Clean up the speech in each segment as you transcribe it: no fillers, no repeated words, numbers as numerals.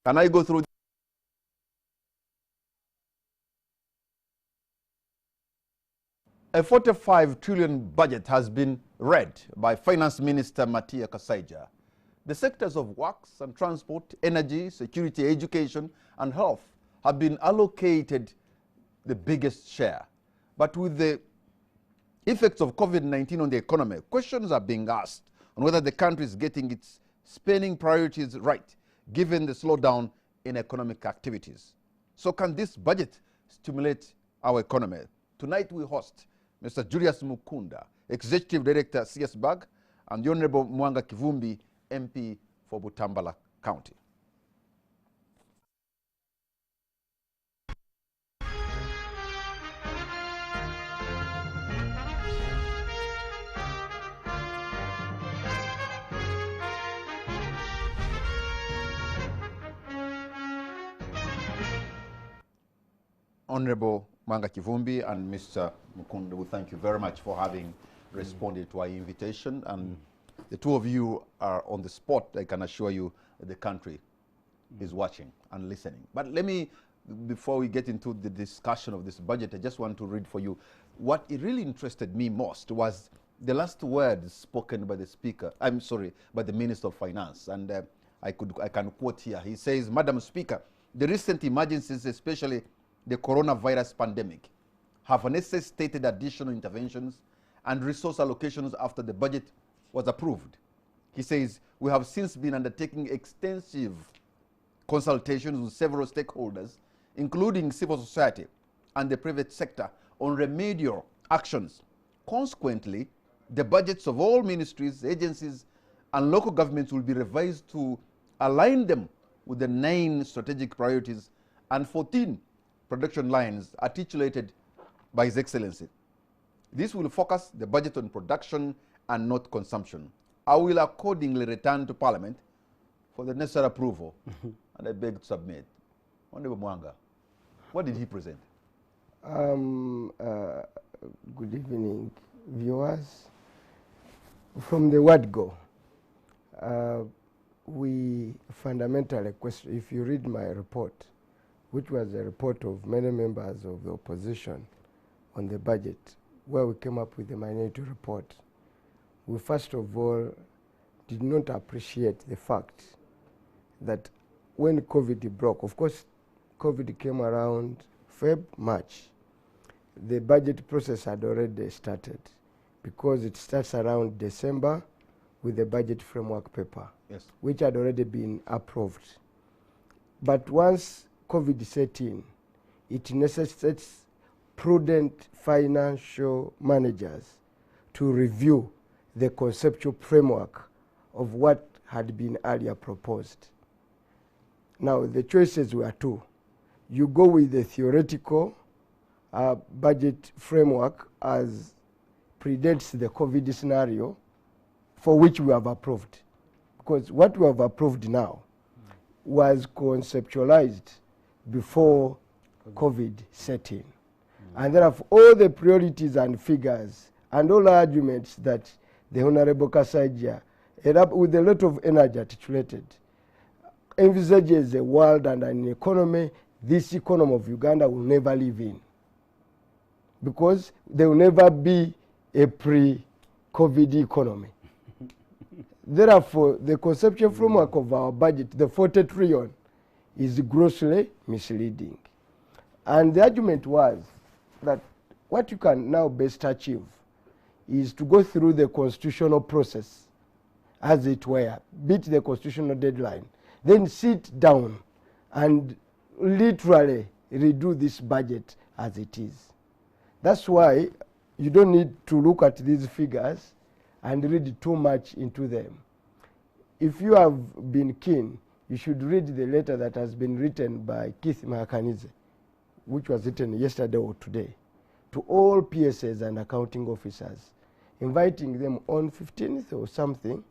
Can I go through? A 45 trillion budget has been read by Finance Minister Matia Kasaija. The sectors of works and transport, energy, security, education, and health have been allocated the biggest share. But with the effects of COVID-19 on the economy, questions are being asked on whether the country is getting its spending priorities right, given the slowdown in economic activities. So can this budget stimulate our economy? Tonight we host Mr. Julius Mukunda, Executive Director, CS Bag, and the Honorable Mwanga Kivumbi, MP for Butambala County. Honorable Mwanga Kivumbi and Mr. Mukunda, we thank you very much for having responded to our invitation. And the two of you are on the spot. I can assure you that the country is watching and listening. But let me, before we get into the discussion of this budget, I just want to read for you what it really interested me most was the last word spoken by the speaker, by the Minister of Finance. And I can quote here. He says, Madam Speaker, the recent emergencies, especially the coronavirus pandemic, have necessitated additional interventions and resource allocations after the budget was approved. He says, we have since been undertaking extensive consultations with several stakeholders, including civil society and the private sector, on remedial actions. Consequently, the budgets of all ministries, agencies, and local governments will be revised to align them with the 9 strategic priorities and 14 production lines articulated by His Excellency. This will focus the budget on production and not consumption. I will accordingly return to Parliament for the necessary approval, and I beg to submit. Honorable Mwanga, what did he present? Good evening, viewers. From the word go, we fundamentally question, if you read my report, which was a report of many members of the opposition on the budget, where we came up with a minority report, we first of all did not appreciate the fact that when COVID broke, of course, COVID came around March, the budget process had already started because it starts around December with the budget framework paper, yes, which had already been approved. But once COVID set in, it necessitates prudent financial managers to review the conceptual framework of what had been earlier proposed. Now, the choices were 2. You go with the theoretical budget framework as predates the COVID scenario, for which we have approved. Because what we have approved now was conceptualized before COVID set in. And therefore, all the priorities and figures and all arguments that the Honorable Kasaija, with a lot of energy articulated, envisages a world and an economy this economy of Uganda will never live in. Because there will never be a pre-COVID economy. Therefore, the conceptual framework of our budget, the 40 trillion, is grossly misleading. And the argument was that what you can now best achieve is to go through the constitutional process, as it were, beat the constitutional deadline, then sit down and literally redo this budget as it is. That's why you don't need to look at these figures and read too much into them. If you have been keen, you should read the letter that has been written by Keith Mahakanize, which was written yesterday or today, to all PSAs and accounting officers, inviting them on 15th or something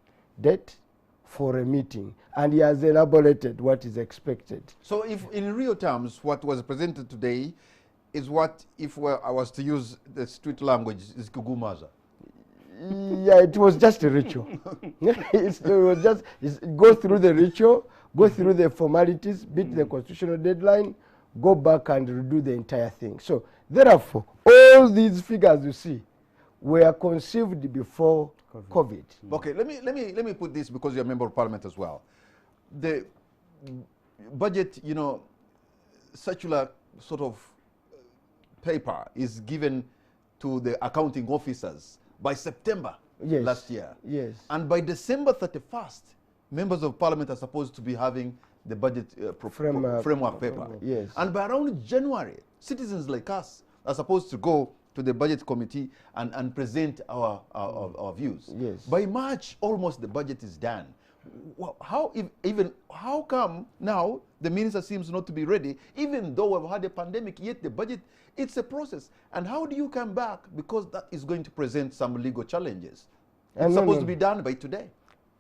date for a meeting. And he has elaborated what is expected. So if in real terms, what was presented today is what, if I was to use the street language, is kugumaza? Yeah, it was just a ritual. It was just go through the ritual go through the formalities, beat the constitutional deadline, go back and redo the entire thing. So therefore, all these figures you see were conceived before COVID. Okay, let me put this, because you're a member of parliament as well. The budget, you know, circular sort of paper is given to the accounting officers by September last year. Yes. And by December 31st, members of parliament are supposed to be having the budget framework paper. Yes. And by around January, citizens like us are supposed to go to the budget committee and present our views. Yes. By March, almost the budget is done. How come now the minister seems not to be ready, even though we've had a pandemic, yet the budget, it's a process. And how do you come back? Because that is going to present some legal challenges. It's supposed to be done by today.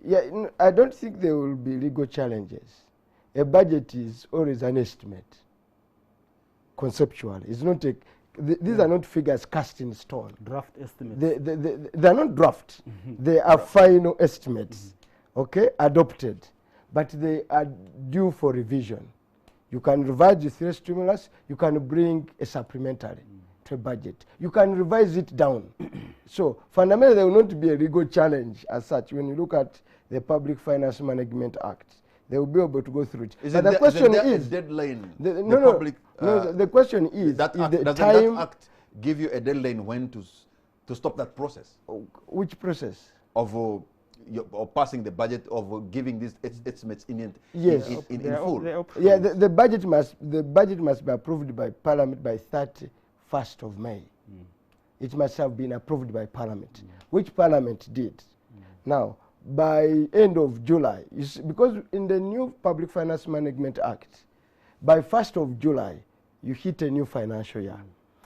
Yeah, I don't think there will be legal challenges. A budget is always an estimate, conceptual. It's not these are not figures cast in stone. Draft estimates. They are not draft. They are final estimates, okay, adopted. But they are due for revision. You can revise the three stimulus. You can bring a supplementary to a budget. You can revise it down. So fundamentally, there will not be a legal challenge as such. When you look at the Public Finance Management Act, they will be able to go through it. But the question is deadline. The question is that is act, the does time. that act give you a deadline when to stop that process Which process? of passing the budget, of giving these estimates in full? Yeah, the budget must be approved by Parliament by 31st of May. It must have been approved by Parliament, which Parliament did. Now, by end of July, because in the new Public Finance Management Act, by 1st of July, you hit a new financial year.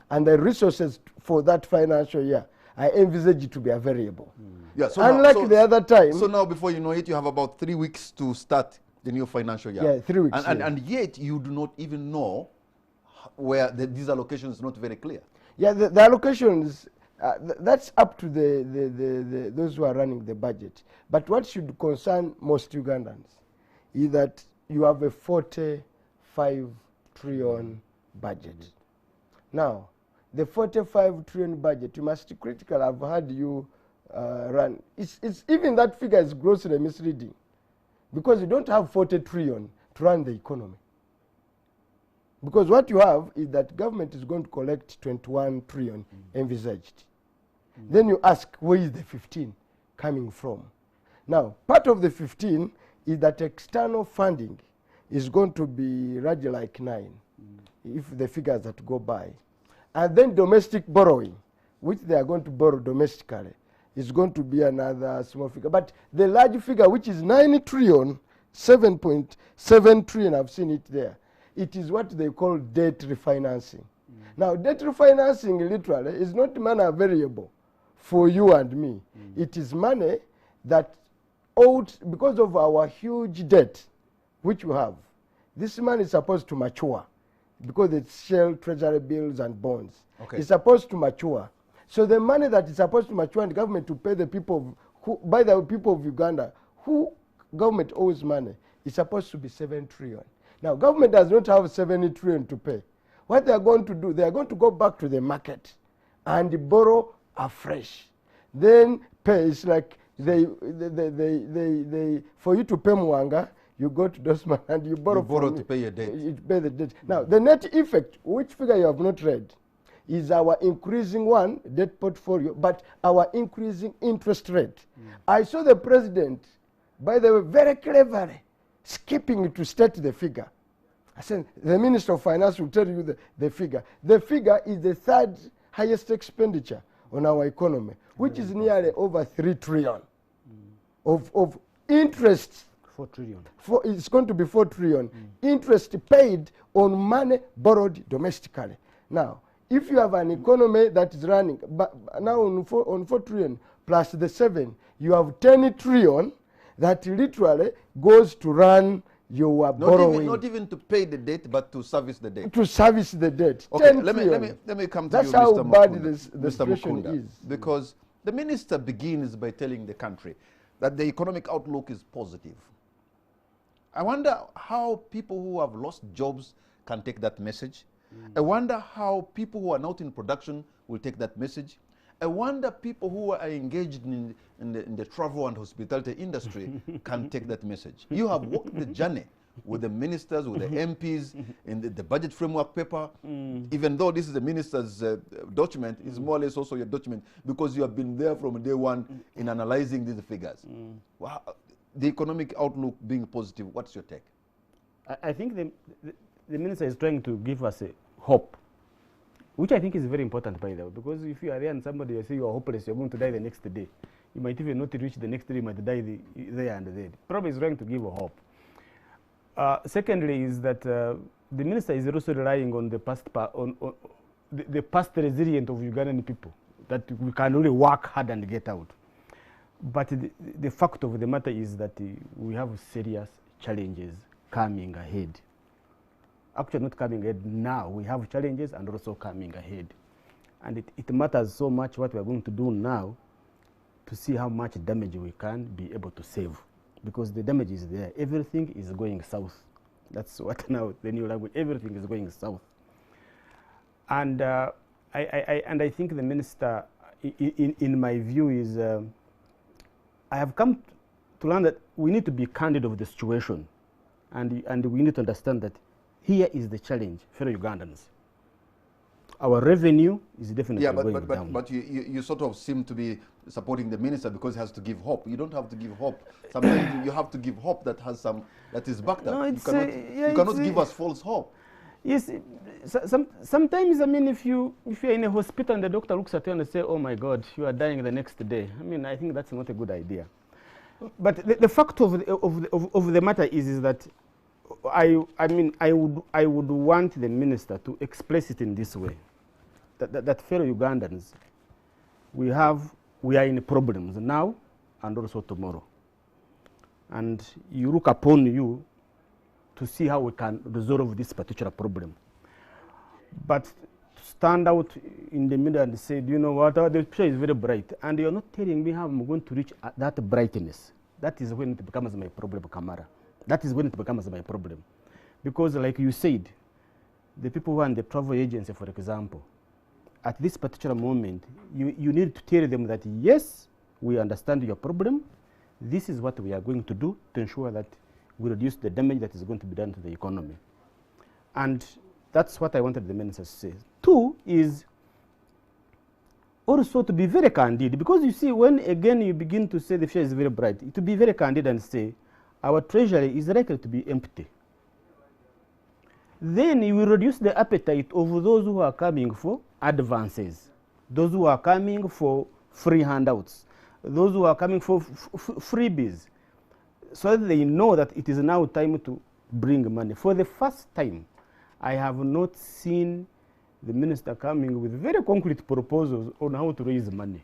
And the resources for that financial year, I envisage it to be available. Yeah, so unlike the other time. So now, before you know it, you have about 3 weeks to start the new financial year. Yeah, 3 weeks. And yet, you do not even know where these allocations are not very clear. Yeah, the allocations, that's up to those who are running the budget. But what should concern most Ugandans is that you have a 45 trillion budget. Now, the 45 trillion budget, you must critical. I've had you run. It's even that figure is grossly misleading, because you don't have 40 trillion to run the economy. Because what you have is that government is going to collect 21 trillion envisaged. Then you ask, where is the 15 coming from? Now, part of the 15 is that external funding is going to be rather like 9, if the figures that go by. And then domestic borrowing, which they are going to borrow domestically, is going to be another small figure. But the large figure, which is 9 trillion, 7.7 trillion, I've seen it there. It is what they call debt refinancing. Now, debt refinancing literally is not money available for you and me. It is money that owed because of our huge debt, which we have. This money is supposed to mature because it's shell, treasury bills, and bonds. Okay. It's supposed to mature. So the money that is supposed to mature and the government to pay the people by the people of Uganda, who government owes money, is supposed to be 7 trillion. Now, government does not have 70 trillion to pay. What they are going to do, they are going to go back to the market and borrow afresh. Then pay. It's like they for you to pay Mwanga, you go to Dosman and you borrow. You borrow to pay your debt. You pay the debt. Now, the net effect, which figure you have not read, is our increasing debt portfolio, but our increasing interest rate. I saw the president, by the way, very cleverly skipping to state the figure. I said, the Minister of Finance will tell you the figure. The figure is the third highest expenditure on our economy, which is nearly over 3 trillion of interest. 4 trillion. It's going to be 4 trillion. Interest paid on money borrowed domestically. Now, if you have an economy that is running, but now on 4 trillion plus the 7, you have 10 trillion that literally goes to run your borrowing. Not even to pay the debt, but to service the debt. To service the debt. Okay, let me come to That's you, how Mr. bad Mukunda, the Mr. situation Mukunda, is. because the minister begins by telling the country that the economic outlook is positive. I wonder how people who have lost jobs can take that message. I wonder how people who are not in production will take that message. I wonder people who are engaged in the travel and hospitality industry can take that message. You have walked the journey with the ministers, with the MPs, in the budget framework paper. Even though this is the minister's document, it's more or less also your document because you have been there from day one in analyzing these figures. Wow. The economic outlook being positive, what's your take? I think the minister is trying to give us a hope, which I think is very important, by the way, because if you are there and somebody will say you are hopeless, you're going to die the next day, you might even not reach the next day, you might die there and there. Probably is trying to give a hope. Secondly is that the minister is also relying on the past, the past resilience of Ugandan people, that we can only work hard and get out. But the fact of the matter is that we have serious challenges coming ahead. Actually not coming ahead now, we have challenges and also coming ahead. And it matters so much what we are going to do now to see how much damage we can be able to save. Because the damage is there. Everything is going south. That's what now the new language, everything is going south. And I think the minister, in my view, is, I have come to learn that we need to be candid of the situation. And we need to understand that here is the challenge for Ugandans. Our revenue is definitely going down. But you sort of seem to be supporting the minister because he has to give hope. You don't have to give hope. Sometimes you have to give hope that has some, that is backed up. You cannot give us false hope. Yes, sometimes, I mean, if you're in a hospital and the doctor looks at you and say, oh my God, you are dying the next day. I mean, I think that's not a good idea. But the fact of the matter is that I would want the minister to express it in this way, that fellow Ugandans, we are in problems now and also tomorrow. And you look upon you to see how we can resolve this particular problem. But to stand out in the middle and say, do you know what, the picture is very bright, and you're not telling me how I'm going to reach that brightness. That is when it becomes my problem, Kamara. That is when it becomes my problem. Because like you said, the people who are in the travel agency, for example, at this particular moment, you need to tell them that, yes, we understand your problem. This is what we are going to do to ensure that we reduce the damage that is going to be done to the economy. And that's what I wanted the minister to say. Two is also to be very candid, because you see, when again you begin to say the future is very bright, to be very candid and say, our treasury is likely to be empty. Then you will reduce the appetite of those who are coming for advances, those who are coming for free handouts, those who are coming for freebies, so that they know that it is now time to bring money. For the first time, I have not seen the minister coming with very concrete proposals on how to raise money,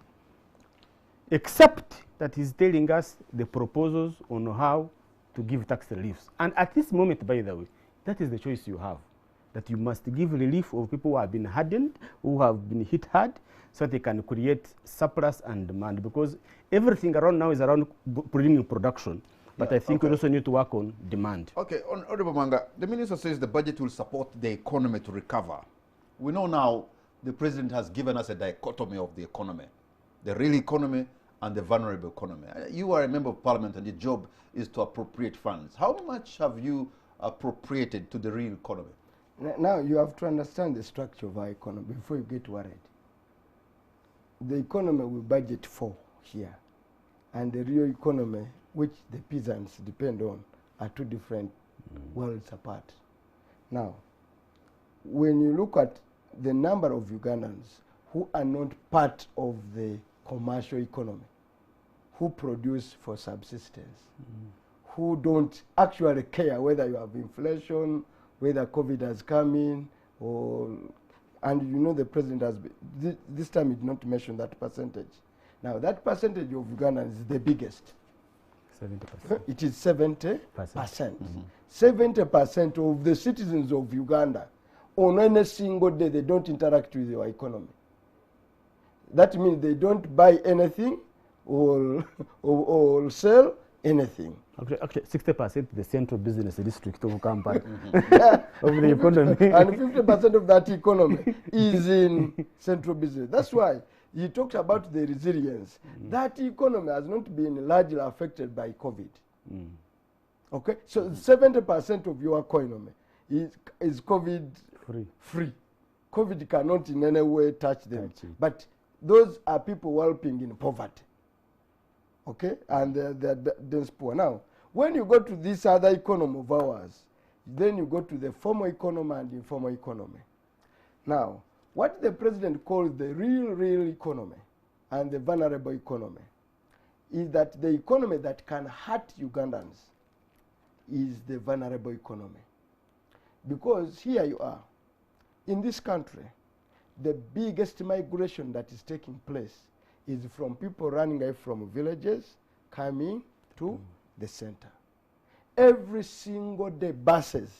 except that he's telling us the proposals on how to give tax reliefs. And at this moment, by the way, that is the choice you have, that you must give relief of people who have been hardened, who have been hit hard, so that they can create surplus and demand, because everything around now is around bringing production. But I think we also need to work on demand. Okay, Honorable Manga, the minister says the budget will support the economy to recover. We know now the president has given us a dichotomy of the economy, the real economy and the vulnerable economy. You are a member of parliament and your job is to appropriate funds. How much have you appropriated to the real economy? Now you have to understand the structure of our economy before you get worried. The economy we budget for here and the real economy, which the peasants depend on, are two different worlds apart. Now, when you look at the number of Ugandans who are not part of the commercial economy, who produce for subsistence, who don't actually care whether you have inflation, whether COVID has come in, or, and you know the president has been, this time he did not mention that percentage. Now that percentage of Ugandans is the biggest. 70%. It is 70%. 70% of the citizens of Uganda, on any single day, they don't interact with your economy. That means they don't buy anything or sell anything. Actually, 60% the central business district of Kampala of the economy. And 50% of that economy is in central business. That's why he talks about the resilience. That economy has not been largely affected by COVID. Okay, so 70% of your economy is COVID free. COVID cannot in any way touch them. But those are people working in poverty. Okay, and they're dense poor. Now, when you go to this other economy of ours, then you go to the formal economy and informal economy. Now, what the president calls the real economy and the vulnerable economy is that the economy that can hurt Ugandans is the vulnerable economy. Because here you are, in this country, the biggest migration that is taking place is from people running away from villages coming to the center. Every single day, buses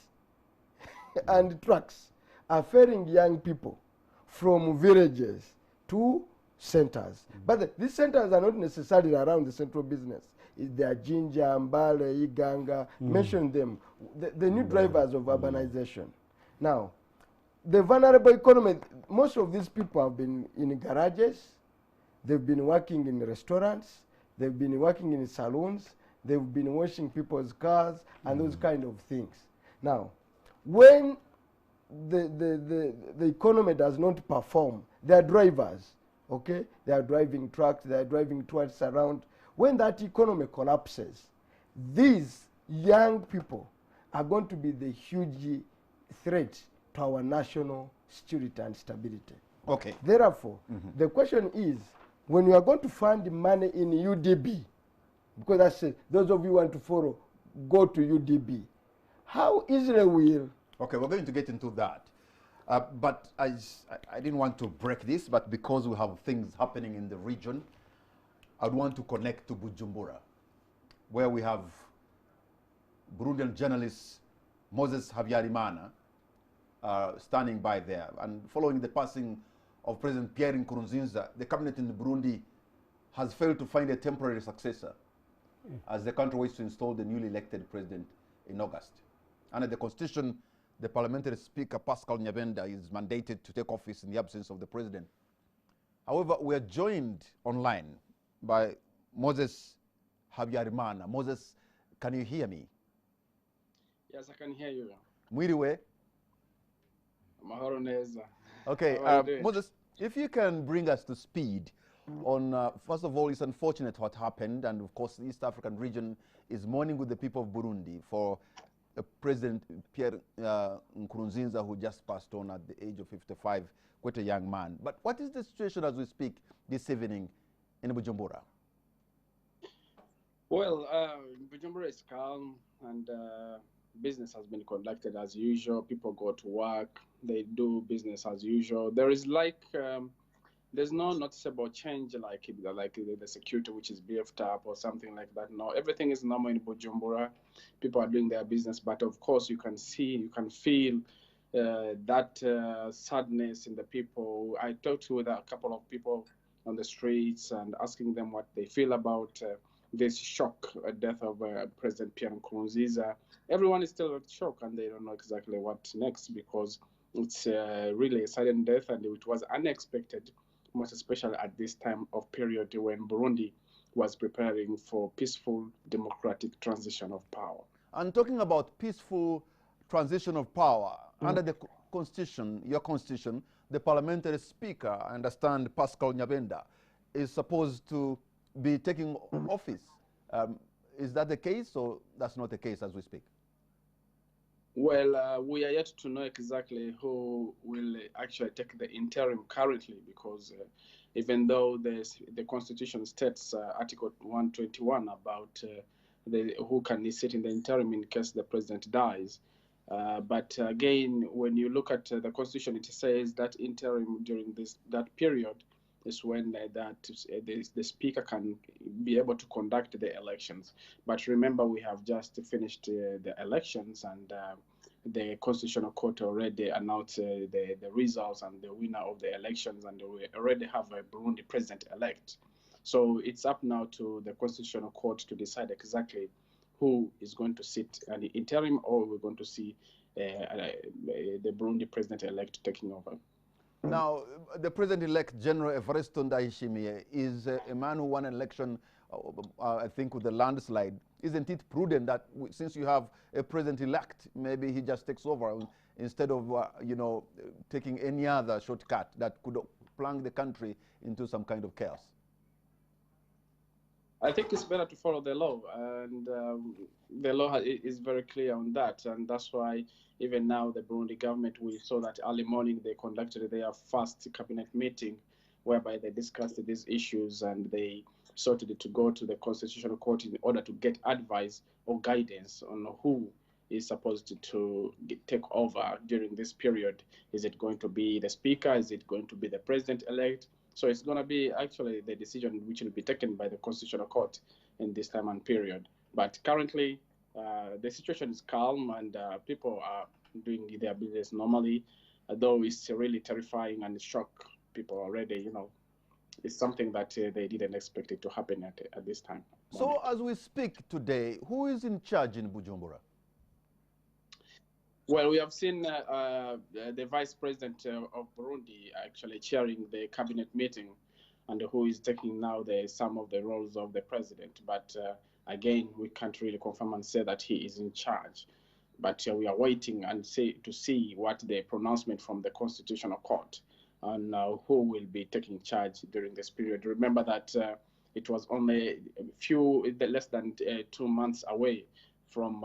and trucks are ferrying young people from villages to centers. But these centers are not necessarily around the central business. They are Jinja, Mbale, Iganga, mention them, the new drivers of urbanization. Now, the vulnerable economy, most of these people have been in garages, they've been working in restaurants, they've been working in saloons, they've been washing people's cars and those kind of things. Now, when the economy does not perform, they are drivers, okay? They are driving trucks, they are driving towards around. When that economy collapses, these young people are going to be the huge threat to our national security and stability. Okay. Therefore, the question is, when you are going to fund money in UDB, because that's it, those of you who want to follow, go to UDB. How easily will... Okay, we're going to get into that. But I didn't want to break this, but because we have things happening in the region, I'd want to connect to Bujumbura, where we have Burundian journalist Moses Habyarimana standing by there. And following the passing of President Pierre Nkurunziza, the cabinet in Burundi has failed to find a temporary successor as the country waits to install the newly elected president in August. Under the constitution, the parliamentary speaker, Fiscal Nyabenda, is mandated to take office in the absence of the president. However, we are joined online by Moses Habyarimana. Moses, can you hear me? Yes, I can hear you. Mwiriwe. Mahoro neza. Okay, Moses, if you can bring us to speed on, first of all, it's unfortunate what happened, and of course the East African region is mourning with the people of Burundi for President Pierre Nkurunziza, who just passed on at the age of 55, quite a young man. But what is the situation as we speak this evening in Bujumbura? Well, Bujumbura is calm, and business has been conducted as usual. People go to work, they do business as usual. There is there's no noticeable change like the security which is beefed up or something like that. No, everything is normal in Bujumbura. People are doing their business, but of course you can feel that sadness in the people. I talked with a couple of people on the streets and asking them what they feel about this shock death of President Pierre Nkurunziza. Everyone is still in shock and they don't know exactly what next, because it's really a sudden death and it was unexpected, most especially at this time of period when Burundi was preparing for peaceful democratic transition of power. And talking about peaceful transition of power, under the constitution, your constitution, the parliamentary speaker, I understand Fiscal Nyabenda, is supposed to be taking office. Is that the case, or that's not the case as we speak? Well, we are yet to know exactly who will actually take the interim currently, because even though the Constitution states Article 121 about who can sit in the interim in case the president dies. But again, when you look at the Constitution, it says that interim during that period is when the speaker can be able to conduct the elections. But remember, we have just finished the elections, and the Constitutional Court already announced the results and the winner of the elections, and we already have a Burundi President-elect. So it's up now to the Constitutional Court to decide exactly who is going to sit an interim, or we're going to see the Burundi president-elect taking over. Now, the president-elect, General Evariste Ndayishimiye, is a man who won an election, I think, with a landslide. Isn't it prudent that since you have a president-elect, maybe he just takes over instead of, you know, taking any other shortcut that could plunge the country into some kind of chaos? I think it's better to follow the law, and the law is very clear on that, and that's why even now the Burundi government, we saw that early morning they conducted their first cabinet meeting, whereby they discussed these issues and they sorted it to go to the Constitutional Court in order to get advice or guidance on who is supposed to take over during this period. Is it going to be the speaker? Is it going to be the president-elect? So it's going to be actually the decision which will be taken by the Constitutional Court in this time and period. But currently, the situation is calm and people are doing their business normally, though it's really terrifying and shock people already. You know, it's something that they didn't expect it to happen at this time. So as we speak today, who is in charge in Bujumbura? Well, we have seen the vice president of Burundi actually chairing the cabinet meeting, and who is taking now some of the roles of the president. But again, we can't really confirm and say that he is in charge. But we are waiting and to see what the pronouncement from the Constitutional Court on who will be taking charge during this period. Remember that it was only less than 2 months away from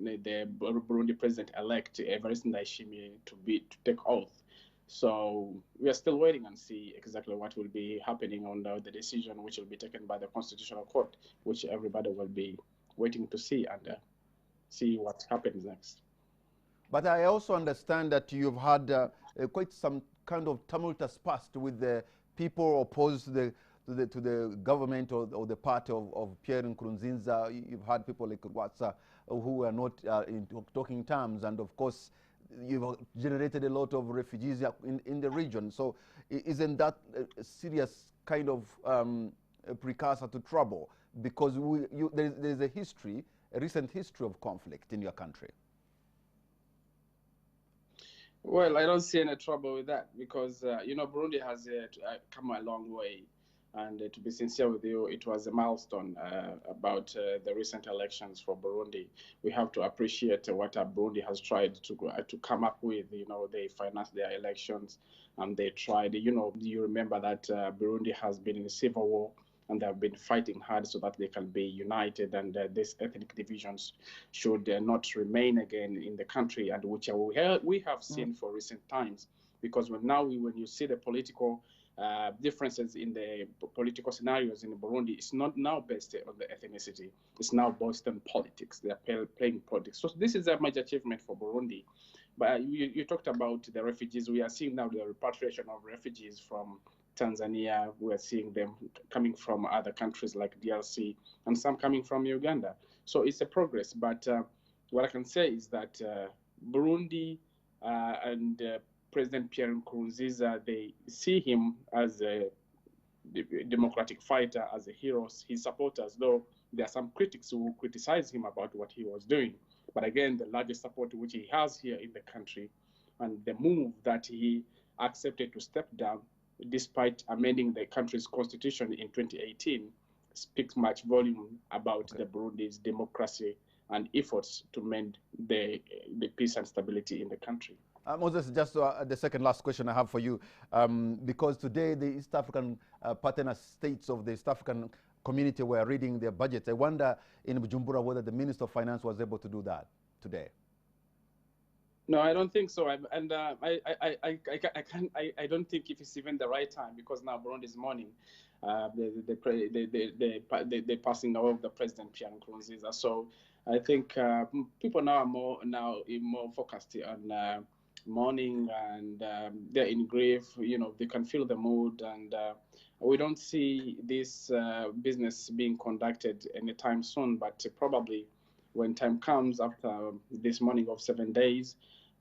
the Burundi president-elect Evariste Ndayishimiye to take oath. So we are still waiting and see exactly what will be happening on the decision which will be taken by the Constitutional Court, which everybody will be waiting to see and see what happens next. But I also understand that you've had quite some kind of tumultuous past with the people opposed to the government or the party of Pierre Nkurunziza. You've had people like Rwasa who are not in talking terms, and of course you've generated a lot of refugees in the region. So isn't that a serious kind of a precursor to trouble? Because there's a recent history of conflict in your country. Well, I don't see any trouble with that because, you know, Burundi has come a long way. And to be sincere with you, it was a milestone about the recent elections for Burundi. We have to appreciate what Burundi has tried to come up with. You know, they financed their elections and they tried, you know, you remember that Burundi has been in a civil war and they have been fighting hard so that they can be united and these ethnic divisions should not remain again in the country, and which we have seen for recent times. Because when you see the political differences in the political scenarios in Burundi, it's not now based on the ethnicity. It's now based on politics. They are playing politics. So this is a major achievement for Burundi. But you talked about the refugees. We are seeing now the repatriation of refugees from Tanzania. We are seeing them coming from other countries like DRC and some coming from Uganda. So it's a progress. But what I can say is that Burundi and President Pierre Nkurunziza, they see him as a democratic fighter, as a hero. His supporters, though there are some critics who criticize him about what he was doing. But again, the largest support which he has here in the country and the move that he accepted to step down despite amending the country's constitution in 2018 speaks much volume about the Burundi's democracy and efforts to mend the peace and stability in the country. Moses, just the second last question I have for you, because today the East African partner states of the East African community were reading their budgets. I wonder in Bujumbura whether the Minister of Finance was able to do that today. No, I don't think so. I don't think if it's even the right time, because now Burundi is mourning the passing away of the president Pierre Nkurunziza. So I think people now are more focused on mourning, and they're in grief. You know, they can feel the mood, and we don't see this business being conducted anytime soon. But probably when time comes after this mourning of 7 days,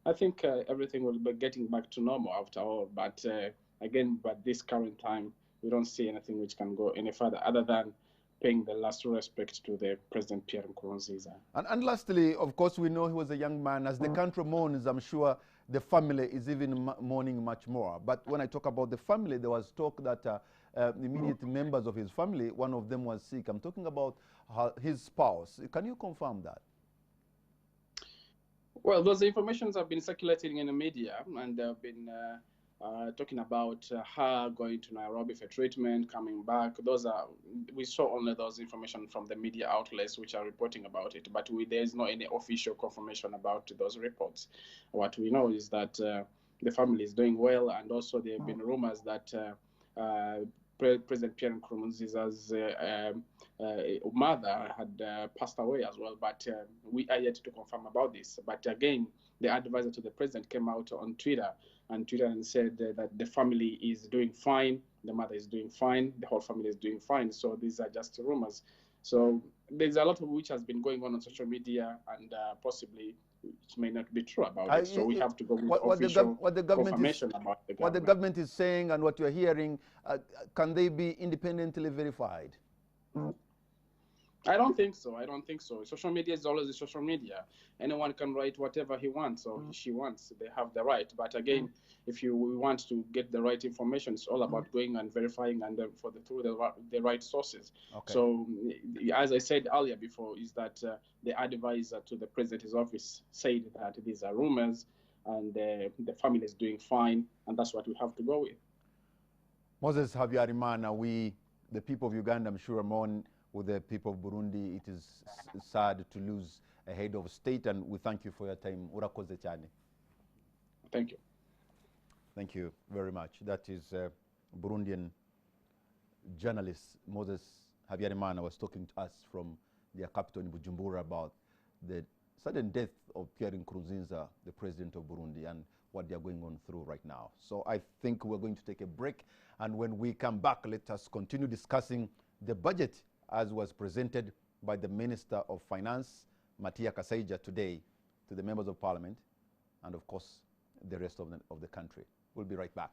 I think everything will be getting back to normal after all. But again, this current time, we don't see anything which can go any further other than paying the last respect to the President Pierre Nkurunziza. And lastly, of course, we know he was a young man. As the country mourns, I'm sure the family is even mourning much more. But when I talk about the family, there was talk that immediate members of his family, one of them was sick. I'm talking about his spouse. Can you confirm that? Well, those informations have been circulating in the media, and they've been talking about her going to Nairobi for treatment, coming back. We saw only those information from the media outlets which are reporting about it, but there is no any official confirmation about those reports. What we know is that the family is doing well, and also there have been rumors that President Pierre Nkurunziza's mother had passed away as well, but we are yet to confirm about this. But again, the advisor to the president came out on Twitter and said that the family is doing fine, the mother is doing fine, the whole family is doing fine. So these are just rumors. So there's a lot of which has been going on social media, and possibly it may not be true about it. So we have to go with official confirmation about the government. What the government is saying and what you're hearing, can they be independently verified? I don't think so. I don't think so. Social media is always social media. Anyone can write whatever he wants or she wants. They have the right. But again, if we want to get the right information, it's all about going and verifying and through the right sources. Okay. So, as I said earlier before, is that the advisor to the president's office said that these are rumors and the family is doing fine, and that's what we have to go with. Moses Habyarimana, we, the people of Uganda, I'm sure, mourn with the people of Burundi. It is sad to lose a head of state, and we thank you for your time. Urakoze cyane. Thank you. Thank you very much. That is Burundian journalist Moses Habyarimana was talking to us from their capital in Bujumbura about the sudden death of Pierre Nkurunziza, the president of Burundi, and what they are going on through right now. So I think we're going to take a break, and when we come back, let us continue discussing the budget as was presented by the Minister of Finance, Matia Kasaija, today to the members of Parliament and, of course, the rest of the country. We'll be right back.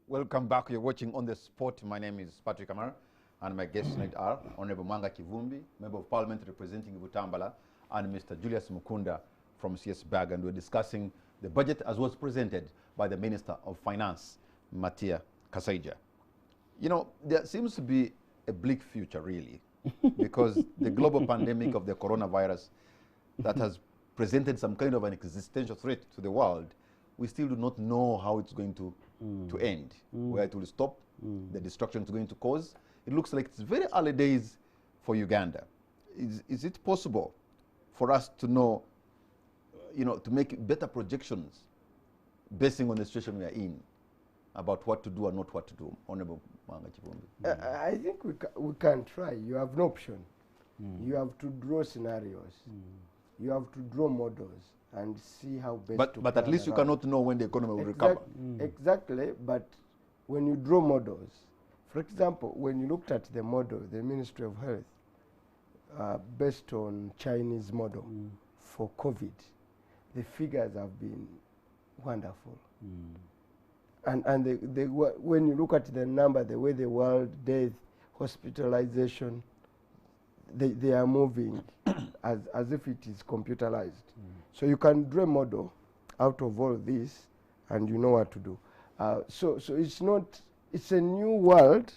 Welcome back. You're watching On The Spot. My name is Patrick Amara, and my guests tonight are Honorable Mwanga Kivumbi, Member of Parliament representing Butambala, and Mr. Julius Mukunda from CS-BAG, and we're discussing the budget as was presented by the Minister of Finance, Matia Kasaija. You know, there seems to be a bleak future, really, because the global pandemic of the coronavirus that has presented some kind of an existential threat to the world, we still do not know how it's going to end, where it will stop, the destruction it's going to cause. It looks like it's very early days for Uganda. Is it possible for us to know, to make better projections basing on the situation we are in about what to do and not what to do? Honorable Mwanga Kivumbi. I think we can try. You have an option. You have to draw scenarios. You have to draw models and see how best but at least you cannot know when the economy will recover. Exactly, but when you draw models, for example, when you looked at the model, the Ministry of Health, based on Chinese model for COVID, the figures have been wonderful. And when you look at the number, the way the world death, hospitalization, they are moving as if it is computerized. So you can draw a model out of all this, and you know what to do. So it's a new world,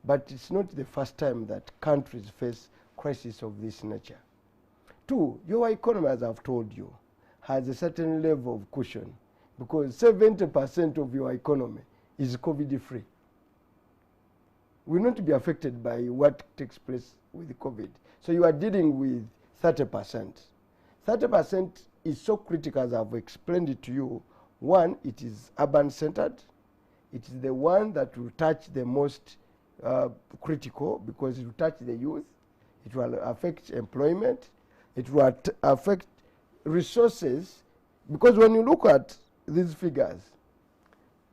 but it's not the first time that countries face crisis of this nature. Two, your economy, as I've told you, has a certain level of cushion, because 70% of your economy is COVID-free. We're not to be affected by what takes place with COVID. So you are dealing with 30%. 30% is so critical, as I've explained it to you. One, it is urban-centered. It is the one that will touch the most critical, because it will touch the youth. It will affect employment. It will affect resources, because when you look at these figures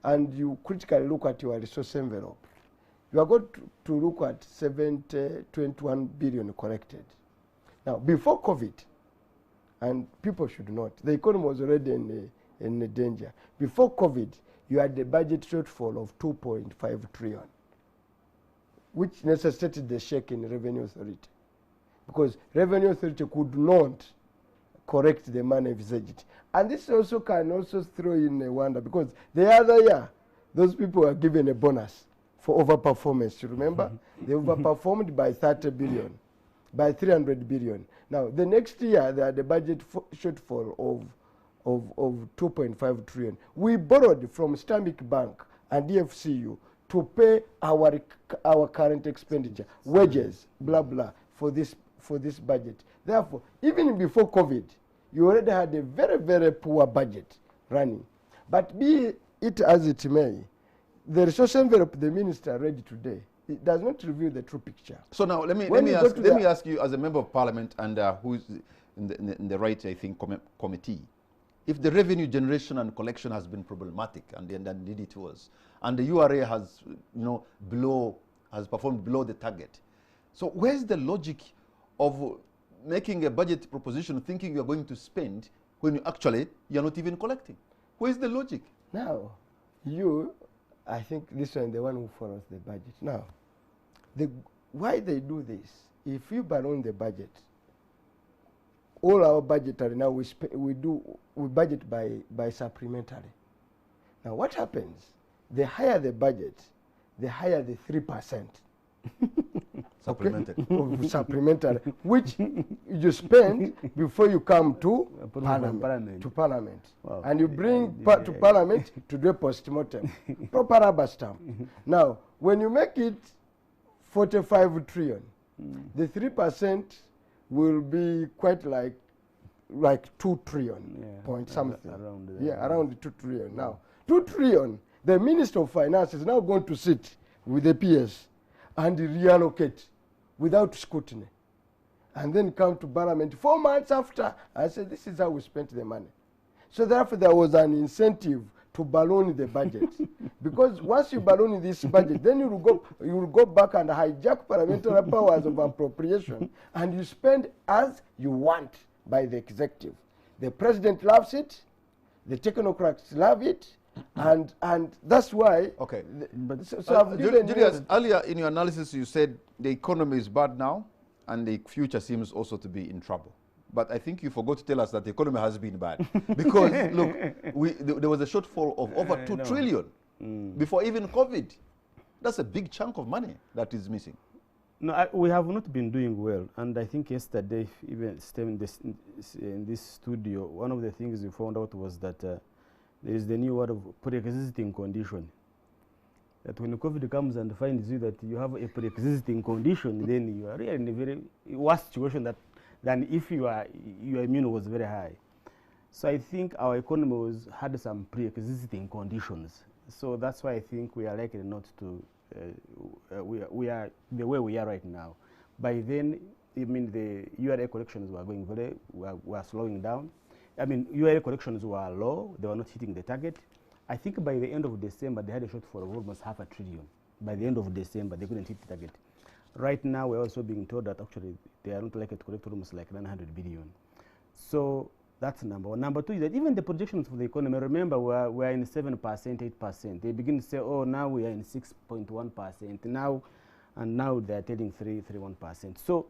and you critically look at your resource envelope, you are going to look at 21 billion collected. Now, before COVID, and people should note, the economy was already in the danger. Before COVID, you had a budget shortfall of 2.5 trillion, which necessitated the shake in Revenue Authority, because Revenue Authority could not correct the money envisaged. And this also can also throw in a wonder, because the other year, those people were given a bonus for overperformance. You remember? They overperformed by 30 billion, by 300 billion. Now, the next year, they had a budget shortfall of 2.5 trillion. We borrowed from Stanbic Bank and DFCU to pay our current expenditure, wages, blah, blah, for this budget. Therefore, even before COVID, you already had a very, very poor budget running. But be it as it may, the resource envelope the minister read today, it does not reveal the true picture. So now let me ask you, as a member of parliament and who is in the right, I think, committee, if the revenue generation and collection has been problematic, and indeed it was, and the URA has, has performed below the target, so where's the logic of making a budget proposition thinking you're going to spend when you're not even collecting? Where's the logic? Now, I think this one, the one who follows the budget. Now, why they do this, if you balloon the budget, all our budgetary now we budget by supplementary. Now what happens? The higher the budget, the higher the 3%. Supplementary. Okay? Supplementary, which you spend before you come to Parliament. Wow. And you bring to Parliament to do a post-mortem. Proper rubber stamp. Now, when you make it 45 trillion, the 3% will be quite like 2 trillion point something. Around 2 trillion. Now, 2 trillion, the Minister of Finance is now going to sit with the PS and reallocate without scrutiny, and then come to Parliament 4 months after and say, this is how we spent the money. So therefore, there was an incentive to balloon the budget. Because once you balloon this budget, then you will go back and hijack parliamentary powers of appropriation, and you spend as you want by the executive. The president loves it, the technocrats love it, and that's why. Okay. Julius, earlier in your analysis, you said the economy is bad now, and the future seems also to be in trouble. But I think you forgot to tell us that the economy has been bad. Because, look, there was a shortfall of over 2 trillion before even COVID. That's a big chunk of money that is missing. No, we have not been doing well. And I think yesterday, even in this studio, one of the things we found out was that there is the new word of pre-existing condition. That when COVID comes and finds you that you have a pre-existing condition, then you are really in a very worse situation than if your immune was very high. So I think our economy had some pre-existing conditions. So that's why I think we are likely not to, we are the way we are right now. By then, I mean, the URA collections were going were slowing down. I mean, URA collections were low, they were not hitting the target. I think by the end of December, they had a shortfall of almost $500 billion. By the end of December, they couldn't hit the target. Right now, we're also being told that actually they are not likely to collect almost like 900 billion. So that's number one. Number two is that even the projections for the economy, remember, we're in 7%, 8%. They begin to say, oh, now we are in 6.1%. Now they're telling 3.1%. So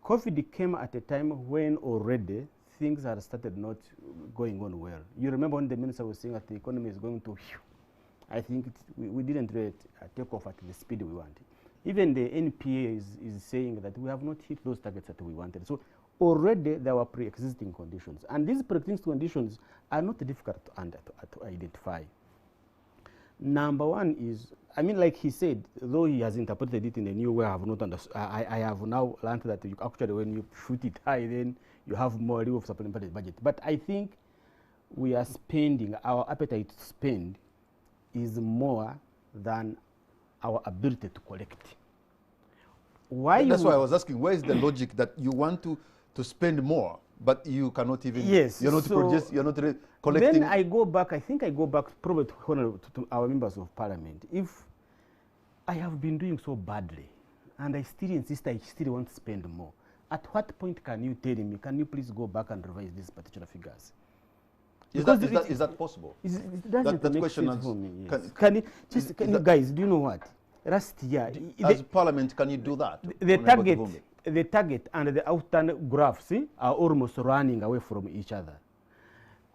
COVID came at a time when already things had started not going on well. You remember when the minister was saying that the economy is going to, I think we didn't really take off at the speed we wanted. Even the NPA is saying that we have not hit those targets that we wanted. So already there were pre-existing conditions. And these pre-existing conditions are not difficult to identify. Number one is, I mean, like he said, though he has interpreted it in a new way, I have not understood. I have now learned that you actually, when you shoot it high, then you have more room of supplementary budget. But I think we are spending, our appetite to spend is more than our ability to collect. That's why I was asking, where is the logic that you want to spend more, but you cannot even, yes, you're not you're not collecting? Then I go back, I think I go back probably to our members of parliament. If I have been doing so badly, and I still insist I still want to spend more, at what point can you tell me, can you please go back and revise these particular figures? Is that possible? It doesn't that make question sense has- for me. Yes. can- Can you guys, do you know what? Last year, As Parliament, can you do that? the Honorable target, Gumbi? the target and the outturn graphs are almost running away from each other.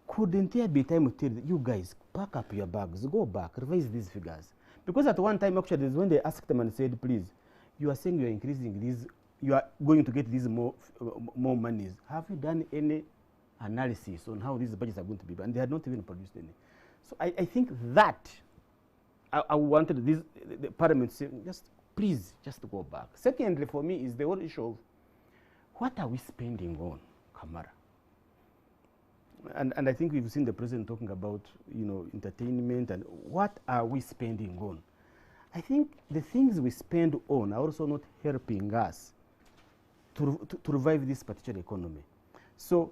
Couldn't there be time to tell you guys, pack up your bags, go back, revise these figures? Because at one time, actually, is when they asked them and said, please, you are saying you are increasing these, you are going to get these more monies. Have you done any analysis on how these budgets are going to be? And they had not even produced any. So I think that I wanted the Parliament to say, just please, just go back. Secondly, for me, is the whole issue of what are we spending on, Kamara? And I think we've seen the President talking about, you know, entertainment and what are we spending on? I think the things we spend on are also not helping us to revive this particular economy. So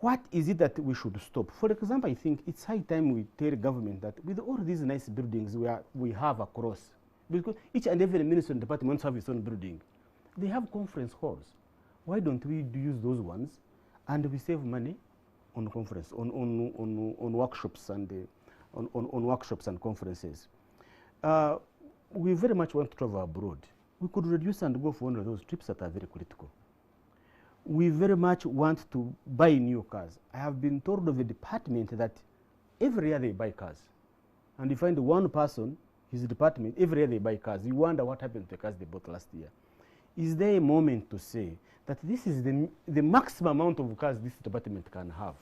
what is it that we should stop? For example, I think it's high time we tell government that with all these nice buildings we have across, because each and every ministry and department wants to have its own building. They have conference halls. Why don't we use those ones and we save money on conference, on workshops and on workshops and conferences? We very much want to travel abroad. We could reduce and go for one of those trips that are very critical. We very much want to buy new cars. I have been told of a department that every year they buy cars. And you find one person, his department, every year they buy cars. You wonder what happened to the cars they bought last year. Is there a moment to say that this is the maximum amount of cars this department can have?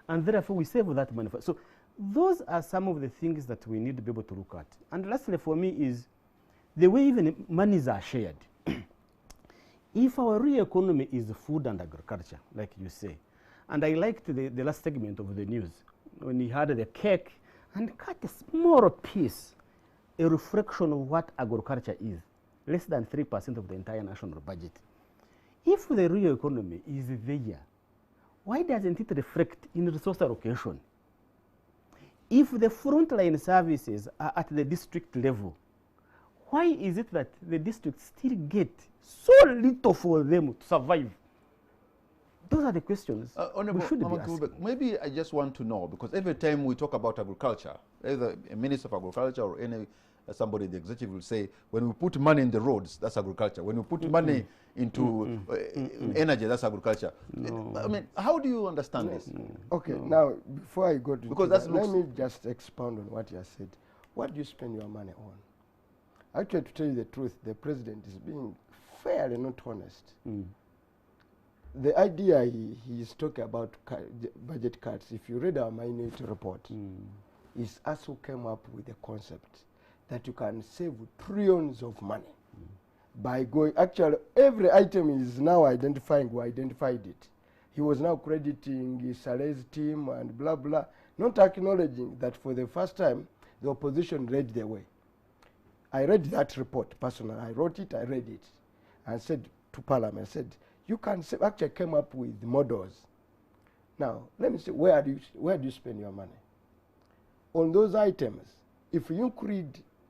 And therefore we save that money. So those are some of the things that we need to be able to look at. And lastly for me is the way even monies are shared. If our real economy is food and agriculture, like you say, and I liked the last segment of the news, when he had the cake and cut a small piece, a reflection of what agriculture is, less than 3% of the entire national budget. If the real economy is there, why doesn't it reflect in resource allocation? If the frontline services are at the district level, why is it that the districts still get so little for them to survive? Those are the questions we should be asking. Maybe I just want to know, because every time we talk about agriculture, either a minister of agriculture or any somebody in the executive will say, when we put money in the roads, that's agriculture. When we put money into energy, that's agriculture. No. I mean, how do you understand this? Okay, now before I go to Because that, that let me just expound on what you have said. What do you spend your money on? Actually, to tell you the truth, the president is being fairly not honest. The idea he is talking about budget cuts, if you read our minority report, is us who came up with the concept that you can save trillions of money by going, actually every item is now identifying who identified it. He was now crediting Saleh's team and blah blah, not acknowledging that for the first time the opposition read the way. I read that report personally. I wrote it, I read it, and said to Parliament, I said, you can save, actually came up with models. Now, let me say, where do you spend your money? On those items, if you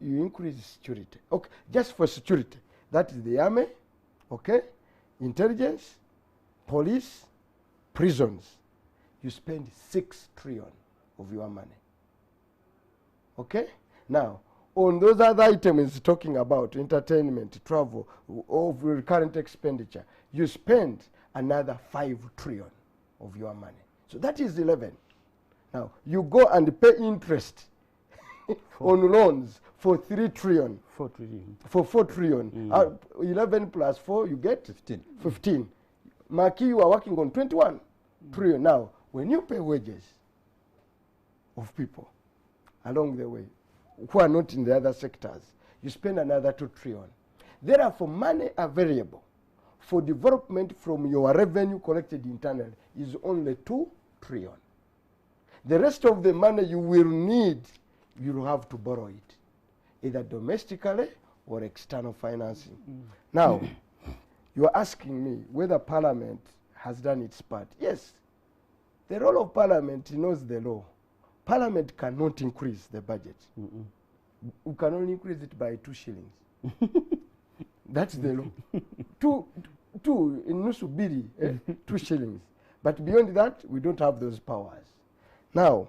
increase security, okay, just for security, that is the army, okay, intelligence, police, prisons, you spend 6 trillion of your money. Okay? Now, on those other items talking about entertainment, travel, of recurrent expenditure, you spend another 5 trillion of your money. So that is 11. Now, you go and pay interest on loans for 3 trillion. 4 trillion. For 4 trillion. 11 plus 4, you get 15. 15. Maki, you are working on 21 trillion. Now, when you pay wages of people along the way, who are not in the other sectors, you spend another 2 trillion. Therefore, money available for development from your revenue collected internally is only 2 trillion. The rest of the money you will need, you will have to borrow it, either domestically or external financing. Now, you are asking me whether Parliament has done its part. Yes, the role of Parliament knows the law. Parliament cannot increase the budget. We can only increase it by 2 shillings. That's the law. two in Nusubiri, 2 shillings. But beyond that, we don't have those powers. Now,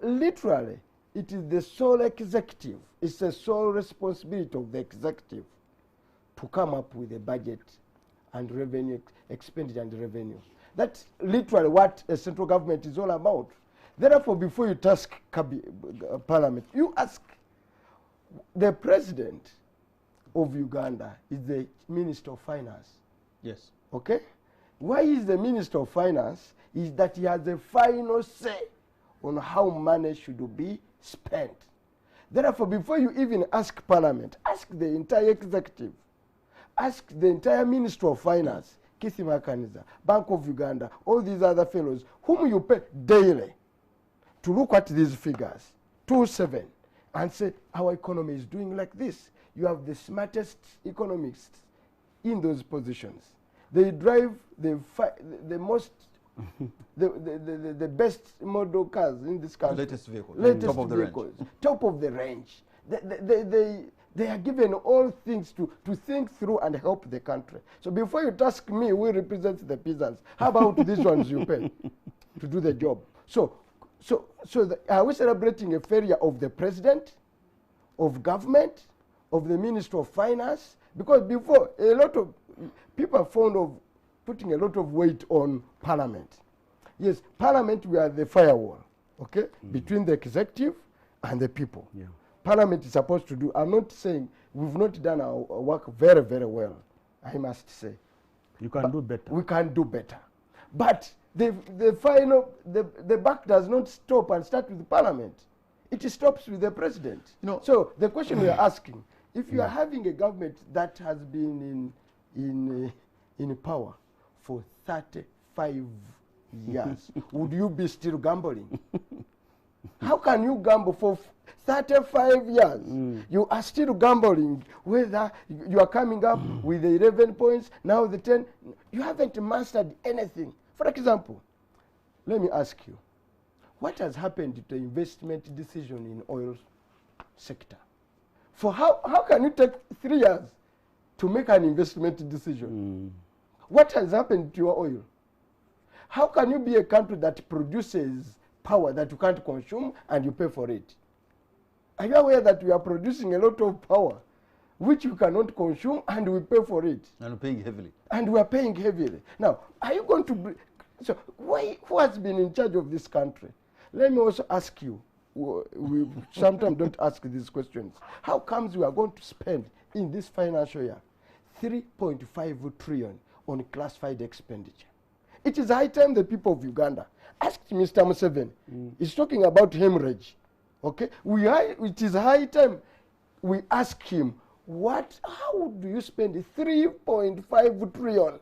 literally, it is the sole executive, it's the sole responsibility of the executive to come up with a budget and revenue, expenditure and revenue. That's literally what a central government is all about. Therefore, before you task Parliament, you ask the President of Uganda is the Minister of Finance. Yes. Okay? Why is the Minister of Finance? Is that he has a final say on how money should be spent. Therefore, before you even ask Parliament, ask the entire executive, ask the entire Minister of Finance, Kithi Makaniza, Bank of Uganda, all these other fellows, whom you pay daily, to look at these figures, 2.7, and say, our economy is doing like this. You have the smartest economists in those positions. They drive the most, the best model cars in this country. Latest vehicles. Latest top of the vehicles. range. Top of the range. They are given all things to think through and help the country. So before you task me, who represents the peasants, how about these ones you pay to do the job? So are we celebrating a failure of the president, of government, of the Minister of Finance? Because before, a lot of people are fond of putting a lot of weight on Parliament. Yes, Parliament, we are the firewall, okay, between the executive and the people. Yeah. Parliament is supposed to do, I'm not saying we've not done our work very, very well, I must say. You can do better. We can do better. But the buck does not stop and start with the Parliament. It stops with the president. So the question we are asking, if you are having a government that has been in power for 35 years, would you be still gambling? How can you gamble for 35 years? You are still gambling whether you are coming up with the 11 points, now the 10. You haven't mastered anything. For example, let me ask you, what has happened to the investment decision in oil sector? For how can you take 3 years to make an investment decision? What has happened to your oil? How can you be a country that produces power that you can't consume and you pay for it? Are you aware that we are producing a lot of power which you cannot consume and we pay for it? And paying heavily. And we are paying heavily. Now, are you going to... So, who has been in charge of this country? Let me also ask you, we sometimes don't ask these questions. How comes we are going to spend in this financial year 3.5 trillion on classified expenditure? It is high time the people of Uganda asked Mr. Museveni. He's talking about hemorrhage. Okay? It is high time we ask him, how do you spend 3.5 trillion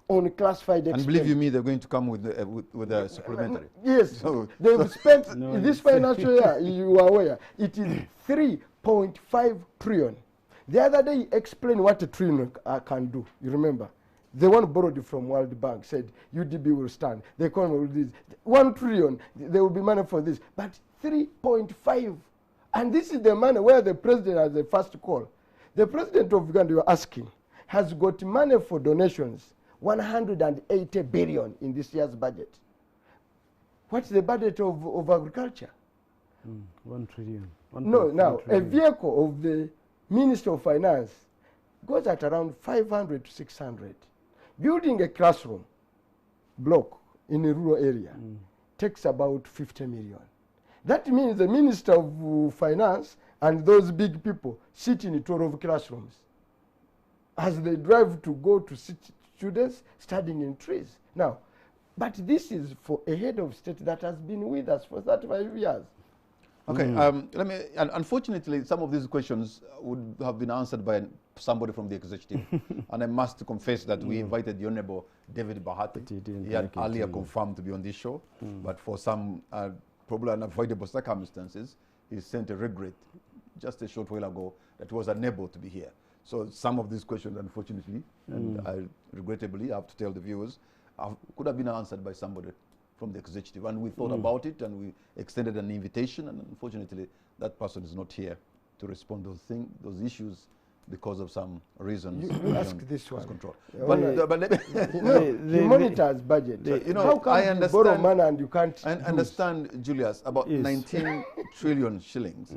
on classified expenditure? And believe you me, they're going to come with a supplementary. Yes. So they've spent in this financial year, you are aware, it is 3.5 trillion. The other day, he explained what a trillion can do. You remember? The one borrowed from World Bank said UDB will stand. The economy will do this. 1 trillion, there will be money for this. But 3.5. And this is the money where the president has the first call. The president of Uganda, you're asking, has got money for donations, 180 billion in this year's budget. What's the budget of agriculture? 1 trillion. No, now, a vehicle of the Minister of Finance goes at around 500 to 600. Building a classroom block in a rural area takes about 50 million. That means the Minister of Finance and those big people sit in 12 classrooms as they drive to go to students studying in trees. Now, but this is for a head of state that has been with us for 35 years. Okay, unfortunately, some of these questions would have been answered by somebody from the executive. And I must confess that we invited the Honorable David Bahati. He had earlier confirmed to be on this show, but for some probably unavoidable circumstances, he sent a regret just a short while ago that he was unable to be here. So some of these questions, unfortunately, and I regrettably have to tell the viewers, could have been answered by somebody from the executive. And we thought about it and we extended an invitation, and unfortunately that person is not here to respond to those issues because of some reasons. You ask this one. Control. But But let me he monitors budget. How come you borrow money and you can't? I understand, Julius, about 19 trillion shillings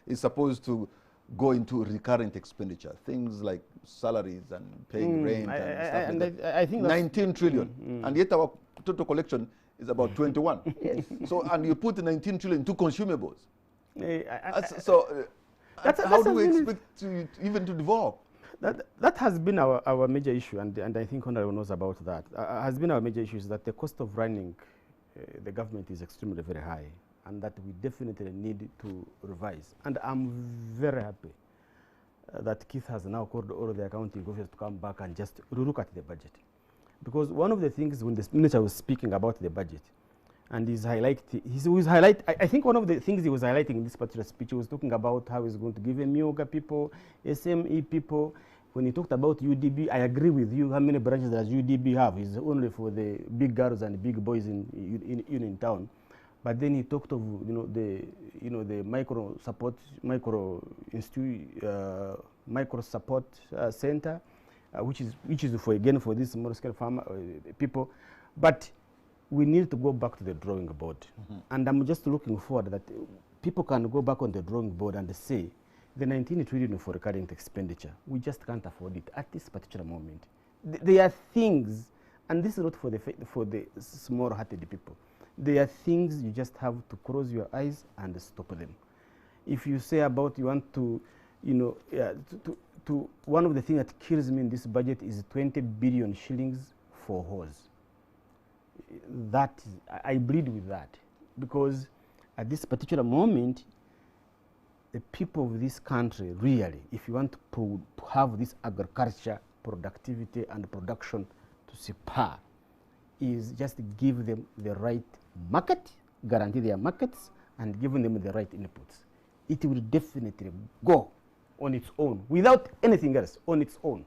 is supposed to go into recurrent expenditure, things like salaries and paying rent and stuff like that. I think 19 trillion, and yet our total collection is about 21. Yes. So, and you put 19 trillion to consumables. That's how do we expect to even to develop? That has been our major issue, and I think Honorable knows about that. Has been our major issue is that the cost of running the government is extremely very high, and that we definitely need to revise. And I'm very happy that Keith has now called all the accounting officers to come back and just look at the budget. Because one of the things when the minister was speaking about the budget, and I think one of the things he was highlighting in this particular speech, he was talking about how he's going to give MIOGA people, SME people. When he talked about UDB, I agree with you. How many branches does UDB have? It's only for the big girls and big boys in town. But then he talked of the micro support center, which is for this small scale farmer people. But we need to go back to the drawing board. And I'm just looking forward that people can go back on the drawing board and say, the 19 trillion for recurring expenditure, we just can't afford it at this particular moment. There are things, and this is not for the small-hearted people. There are things you just have to close your eyes and stop them. If you say about you want to, one of the things that kills me in this budget is 20 billion shillings for hose. I bleed with that, because at this particular moment, the people of this country, really, if you want to have this agriculture productivity and production to super, is just give them the right market, guarantee their markets, and giving them the right inputs. It will definitely go on its own, without anything else, on its own.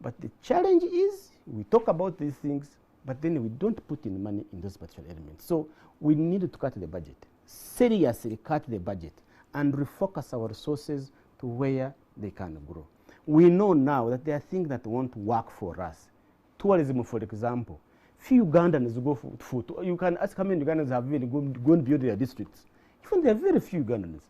But the challenge is, we talk about these things, but then we don't put in money in those particular elements. So we need to cut the budget, seriously cut the budget, and refocus our resources to where they can grow. We know now that there are things that won't work for us. Tourism, for example. Few Ugandans go for food. You can ask how many Ugandans have been going build their districts. Even there are very few Ugandans.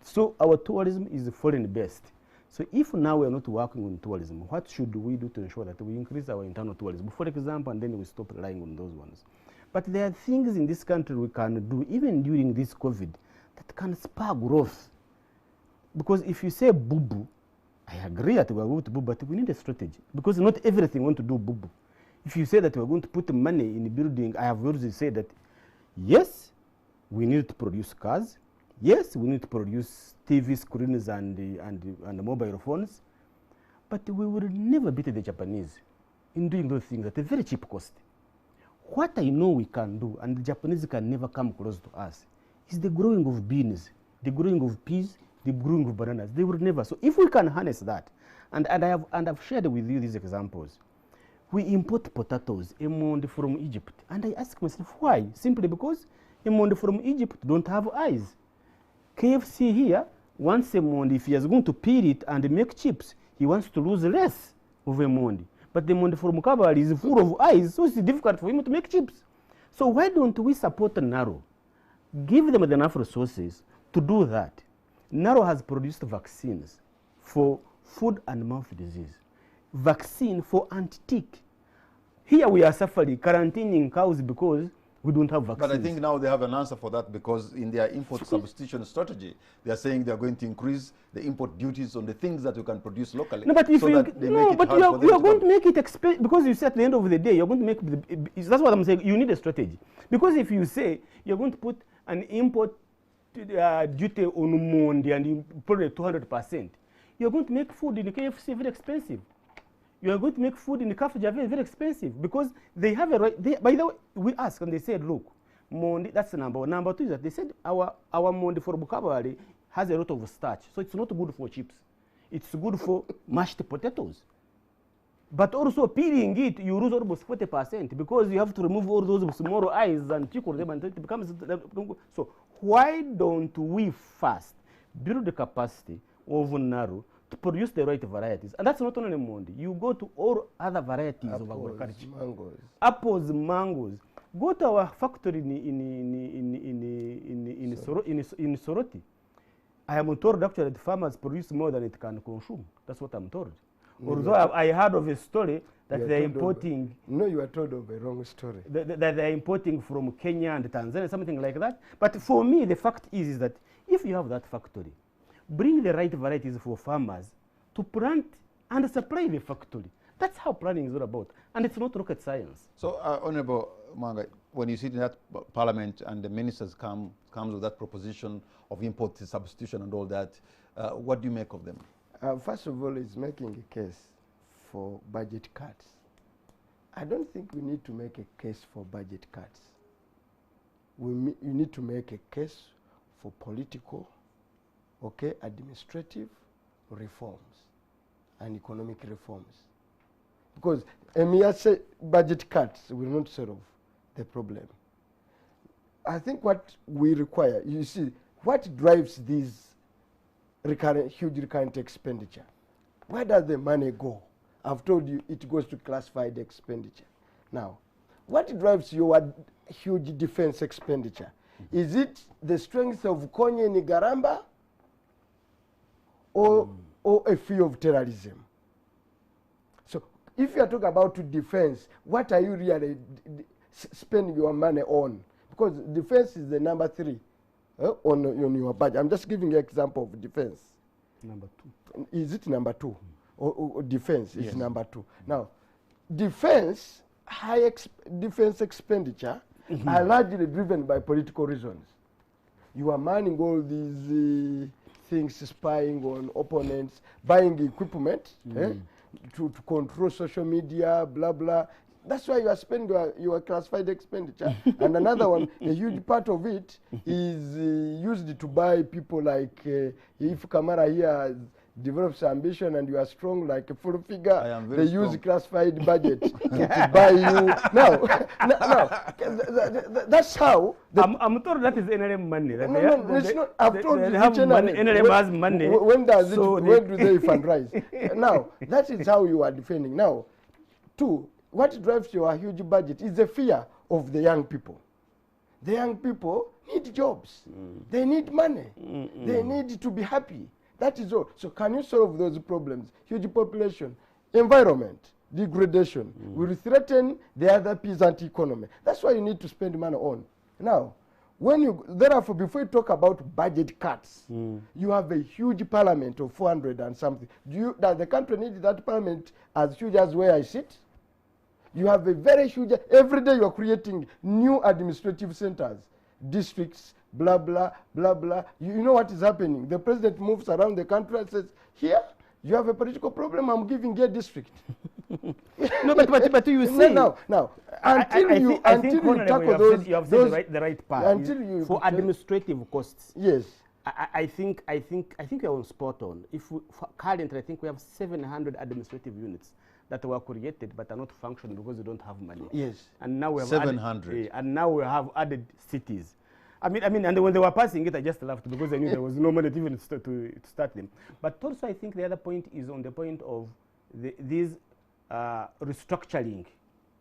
So our tourism is foreign based. So if now we are not working on tourism, what should we do to ensure that we increase our internal tourism, for example, and then we stop relying on those ones? But there are things in this country we can do, even during this COVID, that can spur growth. Because if you say boo-boo, I agree that we are going to boo, but we need a strategy. Because not everything want to do boo-boo. If you say that we are going to put money in building, I have already said that, yes, we need to produce cars. Yes, we need to produce TV screens and mobile phones. But we will never beat the Japanese in doing those things at a very cheap cost. What I know we can do, and the Japanese can never come close to us, is the growing of beans, the growing of peas, the growing of bananas. They will never. So if we can harness that, and I've shared with you these examples. We import potatoes, emonde from Egypt. And I ask myself, why? Simply because emonde from Egypt don't have eyes. KFC here wants emonde, if he is going to peel it and make chips, he wants to lose less of emonde. But the emonde from Kabali is full of eyes, so it's difficult for him to make chips. So why don't we support Naro? Give them enough resources to do that. Naro has produced vaccines for foot and mouth disease, vaccine for anti-tick. Here we are suffering, quarantining cows because we don't have vaccines. But I think now they have an answer for that, because in their import substitution strategy, they are saying they are going to increase the import duties on the things that you can produce locally. No, but if you are going to make it expensive, because you say at the end of the day, you're going to make, that's what I'm saying, you need a strategy. Because if you say you're going to put an import duty on Mondi and you put it 200%, you're going to make food in the KFC very expensive. You are going to make food in the Cafe Javé very expensive, because they have a right. By the way, we asked and they said, look, Mondi, that's the number one. Number two is that they said our Mondi for Bukavu has a lot of starch, so it's not good for chips. It's good for mashed potatoes. But also peeling it, you lose almost 40%, because you have to remove all those small eyes and tickle them, and it becomes. So why don't we first build the capacity of Naru to produce the right varieties. And that's not only Mondi. You go to all other varieties of Apples, agriculture. mangoes. Apples, mangoes. Go to our factory in Soroti. I am told actually that farmers produce more than it can consume. That's what I'm told. Although I heard of a story that they're importing. No, you are told of a wrong story. That they're importing from Kenya and Tanzania, something like that. But for me, the fact is that if you have that factory, bring the right varieties for farmers to plant and supply the factory. That's how planning is all about. And it's not rocket science. So, Honorable Manga, when you sit in that parliament and the ministers comes with that proposition of import substitution and all that, what do you make of them? First of all, it's making a case for budget cuts. I don't think we need to make a case for budget cuts. You need to make a case for political, administrative reforms and economic reforms. Because a mere budget cuts will not solve the problem. I think what we require, you see, what drives these huge recurrent expenditure? Where does the money go? I've told you it goes to classified expenditure. Now, what drives your huge defense expenditure? Is it the strength of Konye Nigaramba or a fear of terrorism? So if you are talking about defense, what are you really spending your money on? Because defense is the number 3 on your budget. I'm just giving you an example of defense. Number 2. Is it number 2? Or defense is Yes. number 2. Now, defense, defense expenditure are largely driven by political reasons. You are manning all these things, spying on opponents, buying equipment to control social media, blah, blah. That's why you are spending your classified expenditure. And another one, a huge part of it is used to buy people like, if Kamara here develops ambition and you are strong like a full figure, they use classified budget to buy you. Now, that's how. I'm told that is NLM money. No, it's not. I've told you. NLM has money. When does it, when do they fundraise? Now, that is how you are defending. Now, 2, what drives your huge budget is the fear of the young people. The young people need jobs. They need money. They need to be happy. That is all. So can you solve those problems? Huge population, environment, degradation will threaten the other peasant economy. That's why you need to spend money on. Now, therefore, before you talk about budget cuts, you have a huge parliament of 400 and something. Does the country need that parliament as huge as where I sit? You have a very huge, every day you are creating new administrative centers, districts, blah, blah, blah, blah. You know what is happening. The president moves around the country and says, here, you have a political problem, I'm giving you a district. No, but you see. Now, until you tackle those. You have said the right part. For administrative costs. Yes. I think you're on spot on. Currently, I think we have 700 administrative units that were created but are not functioning because they don't have money. Yes. And now we have 700. and now we have added cities. I mean, and when they were passing it, I just laughed because I knew there was no money to even to start them. But also, I think the other point is on the point of these restructuring,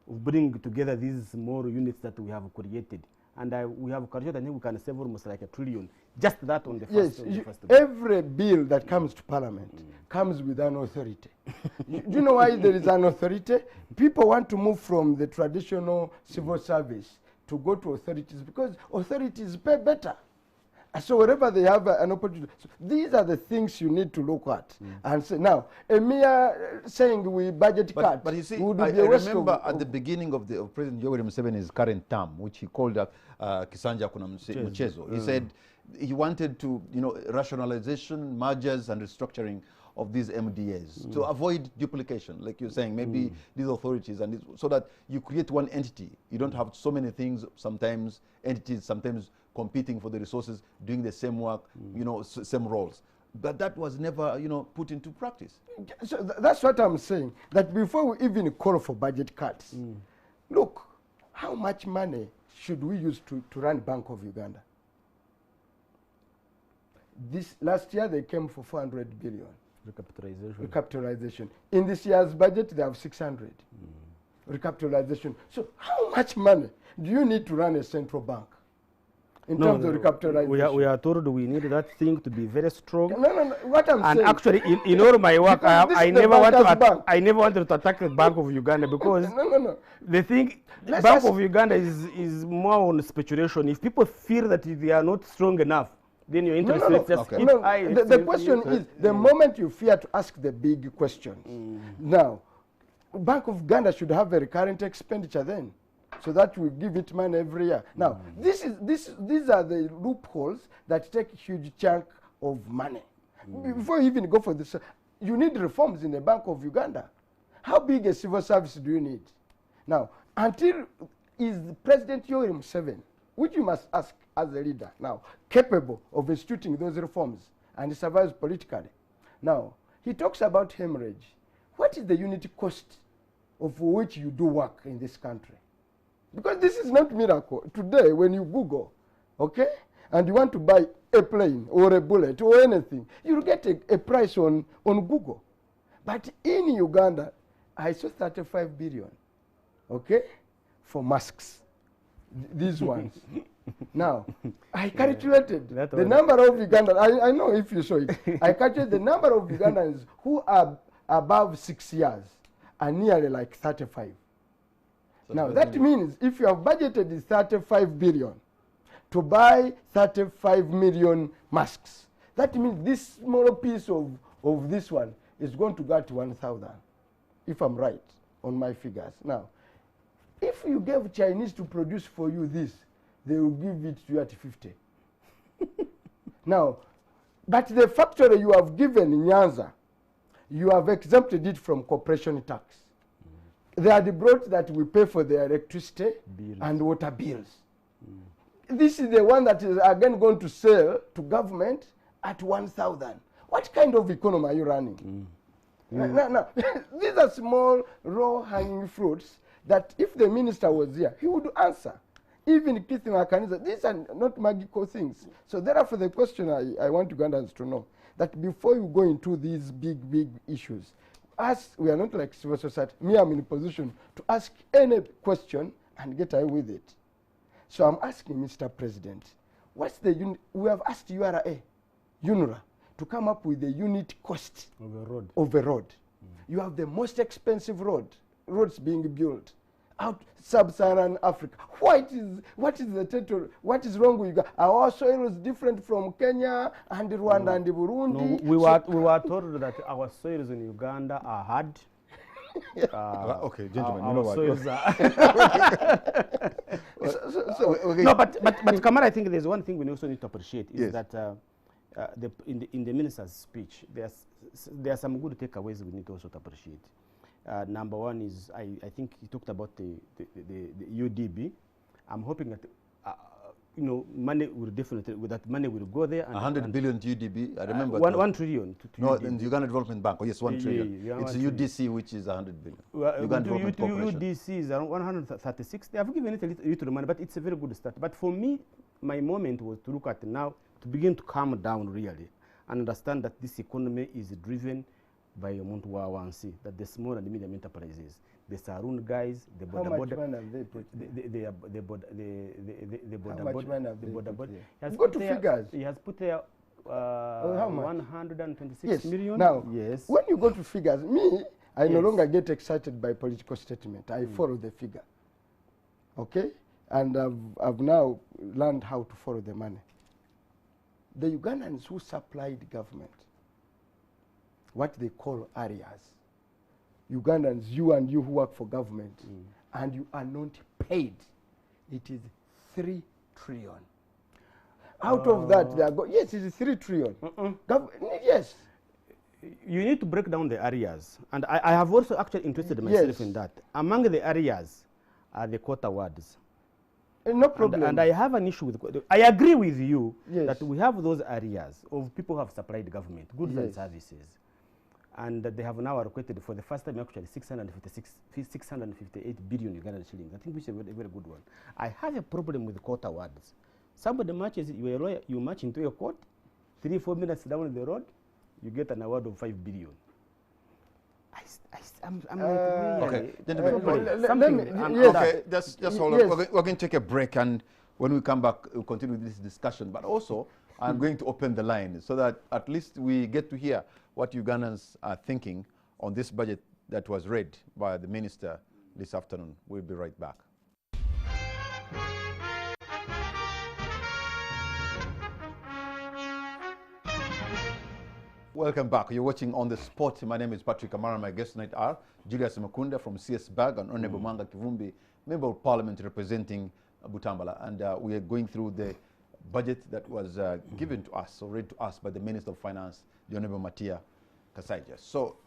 of bringing together these small units that we have created. And we have calculated, I think we can save almost like $1 trillion. Just that on the first. Yes, every bill that comes to Parliament comes with an authority. Do you know why there is an authority? People want to move from the traditional civil service to go to authorities because authorities pay better. So wherever they have an opportunity, so these are the things you need to look at and say. Now, a mere saying we budget cut. But you see, would I remember at the beginning of President Yoweri Museveni's current term, which he called Kisanja Kuna Mchezo. He said he wanted to, rationalization, mergers, and restructuring of these MDAs to avoid duplication, like you're saying, maybe these authorities, and so that you create one entity. You don't have so many things, sometimes entities, sometimes competing for the resources, doing the same work, same roles. But that was never, put into practice. So that's what I'm saying, that before we even call for budget cuts, look, how much money should we use to run Bank of Uganda? Last year they came for 400 billion. Recapitalization. In this year's budget, they have 600. Recapitalization. So how much money do you need to run a central bank in terms of recapitalization? We are told we need that thing to be very strong. No. What I'm saying. And actually, in all my work, I never wanted to attack the Bank of Uganda because the thing, Bank of Uganda is more on speculation. If people feel that they are not strong enough, then your interest rate just high. The question is, the moment you fear to ask the big questions, now, Bank of Uganda should have a recurrent expenditure then, so that we give it money every year. Now, these are the loopholes that take a huge chunk of money. Before you even go for this, you need reforms in the Bank of Uganda. How big a civil service do you need? Now, until is President Yoweri Museveni, which you must ask as a leader now, capable of instituting those reforms, and he survives politically. Now, he talks about hemorrhage. What is the unit cost of which you do work in this country? Because this is not miracle. Today, when you Google, okay, and you want to buy a plane or a bullet or anything, you'll get a price on Google. But in Uganda, I saw 35 billion, okay, for masks, these ones. Now, I calculated the number of Ugandans, I know if you saw it, I calculated the number of Ugandans who are above 6 years are nearly like 35. So now, that means if you have budgeted is 35 billion to buy 35 million masks, that means this small piece of this one is going to go to 1,000, if I'm right on my figures. Now, if you gave Chinese to produce for you this, they will give it to you at 50. Now, but the factory you have given in Nyanza, you have exempted it from corporation tax. They are the brought that we pay for the electricity and water bills. This is the one that is again going to sell to government at 1,000. What kind of economy are you running? Now, these are small, raw-hanging fruits that if the minister was here, he would answer. Even Keith Makaniza, these are not magical things. So therefore, the question I want Ugandans to know, that before you go into these big issues, us, we are not like civil society. Me, I'm in a position to ask any question and get away with it. So I'm asking Mr. President, what's the we have asked URA, UNRA, to come up with the unit cost of a road. You have the most expensive roads being built out sub-Saharan Africa. What is the title? What is wrong with you? Our soil is different from Kenya and Rwanda and Burundi. No, we were told that our soils in Uganda are hard. Okay, gentlemen, you know what? No, but Kamara, I think there's one thing we also need to appreciate is that in the minister's speech, there are some good takeaways we need also to appreciate. Number one is I think he talked about the UDB. I'm hoping that money will definitely, with that money will go there. And 100 billion to UDB. I remember 1 trillion. No, in the Uganda Development Bank. Oh, yes, 1 trillion. It's UDC, which is 100 billion. Uganda Development Corporation. UDC is around 136. They have given it a little money, but it's a very good start. But for me, my moment was to look at now to begin to calm down really and understand that this economy is driven by a Muntu Wawansi, that the small and medium enterprises, the Saroon guys, the border border, the border border. Go to figures. He has put there how much? 126 million. Now, yes. When you go to figures, I no longer get excited by political statement. I follow the figure. Okay? And I've now learned how to follow the money. The Ugandans who supplied government, what they call areas, Ugandans, you and you who work for government, and you are not paid, it is 3 trillion. Out of that, they are yes, it is 3 trillion. Yes. You need to break down the areas. And I have also actually interested myself in that. Among the areas are the quota wards. No problem. And I have an issue with, I agree with you that we have those areas of people who have supplied government, goods and services. And they have now allocated for the first time actually 658 billion Ugandan shillings. I think which is a very, very good one. I have a problem with quota wards. Somebody matches, you are a lawyer, you match into a court, 3-4 minutes down the road, you get an award of 5 billion. I'm like, Okay, really, gentlemen, yes. okay, just hold on. Yes. We're going to take a break, and when we come back, we'll continue this discussion. But also, I'm going to open the line so that at least we get to hear what Ugandans are thinking on this budget that was read by the minister this afternoon. We'll be right back. Welcome back. You're watching On the Spot. My name is Patrick Amara. My guests tonight are Julius Mukunda from CS Bag and Honorable Manga Kivumbi, Member of Parliament representing Butambala. And we are going through the budget that was given to us, or read to us by the Minister of Finance, the Honorable Matia Kasaija. So,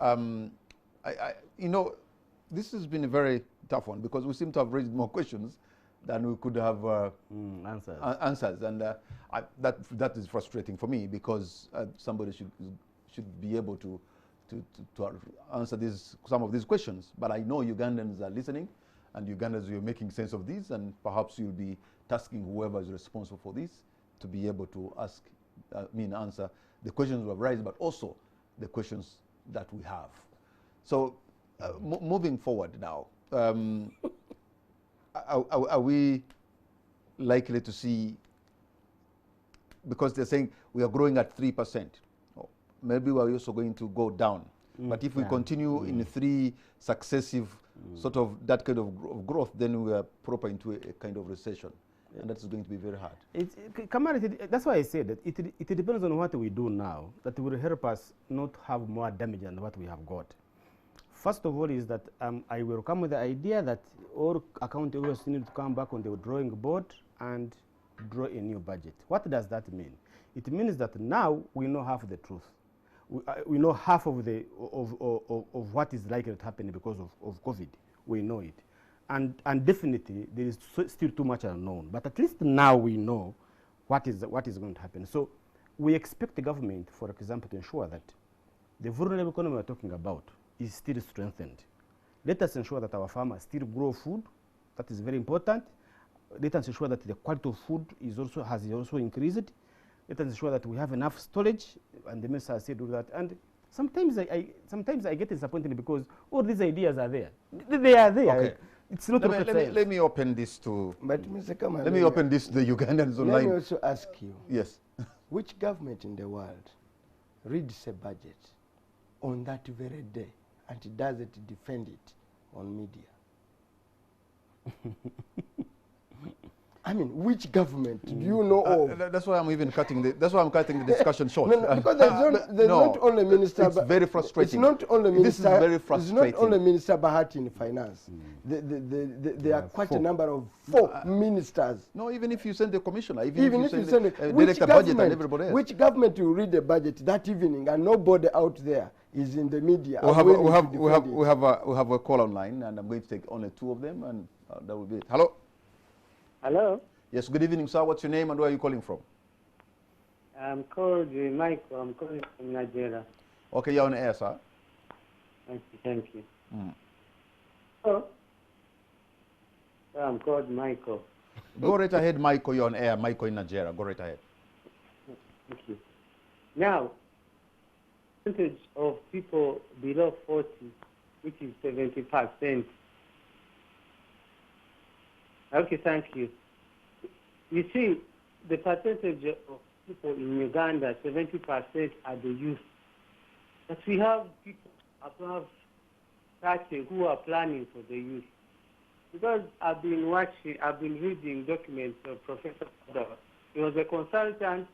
you know, this has been a very tough one because we seem to have raised more questions than we could have answers. And that is frustrating for me because somebody should be able to answer some of these questions. But I know Ugandans are listening, and Ugandans are making sense of these, and perhaps you'll be tasking whoever is responsible for this to be able to answer the questions we have raised, but also the questions that we have. So moving forward now, are we likely to see, because they're saying we are growing at 3%, maybe we're also going to go down. But if we continue in 3 successive sort of that kind of growth, then we are proper into a kind of recession. And that's going to be very hard. That's why I said that it depends on what we do now that will help us not have more damage than what we have got. First of all is that I will come with the idea that all account areas need to come back on the drawing board and draw a new budget. What does that mean? It means that now we know half the truth. We know half of what is likely to happen because of COVID. We know it. And definitely there is still too much unknown. But at least now we know what is going to happen. So we expect the government, for example, to ensure that the vulnerable economy we're talking about is still strengthened. Let us ensure that our farmers still grow food. That is very important. Let us ensure that the quality of food has also increased. Let us ensure that we have enough storage, and the minister has said do that. And sometimes I get disappointed because all these ideas are there. They are there. Okay. It's not let me open this to. But Mr. Kaman, let me open this to the Ugandans online. Let me also ask you. Yes. Which government in the world reads a budget on that very day and doesn't defend it on media? I mean, which government do you know of? That's why I'm even cutting that's why I'm cutting the discussion short. No, because there's not only minister. It's very frustrating. It's not only minister. This is very frustrating. It's not only Minister Bahati in finance. There are quite a number of 4 ministers. No, even if you send the commissioner, Even if you send the director budget and everybody else. Which government will read the budget that evening and nobody out there is in the media? We have a call online, and I'm going to take only 2 of them, and that will be it. Hello. Hello. Yes, good evening, sir. What's your name and where are you calling from? I'm called Michael. I'm calling from Nigeria. Okay, you're on air, sir. Thank you. Oh, I'm called Michael. Go right ahead, Michael. You're on air. Michael in Nigeria. Go right ahead. Thank you. Now, percentage of people below 40, which is 70%. Okay, thank you. You see, the percentage of people in Uganda, 70% are the youth. But we have people above 30 who are planning for the youth. Because I've been reading documents of Professor Fadar. He was a consultant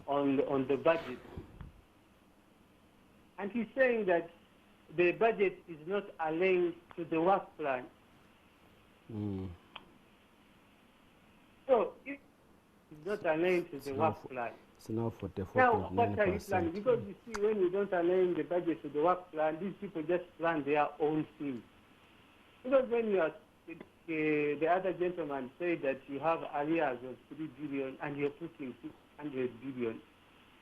on the budget. And he's saying that the budget is not aligned to the work plan. So if it's not aligned to the work plan, it's now 44.9%. now what are you planning? Because you see, when you don't align the budget to the work plan, these people just plan their own thing. Because when you are, the other gentleman said that you have arrears of 3 billion and you're putting 600 billion.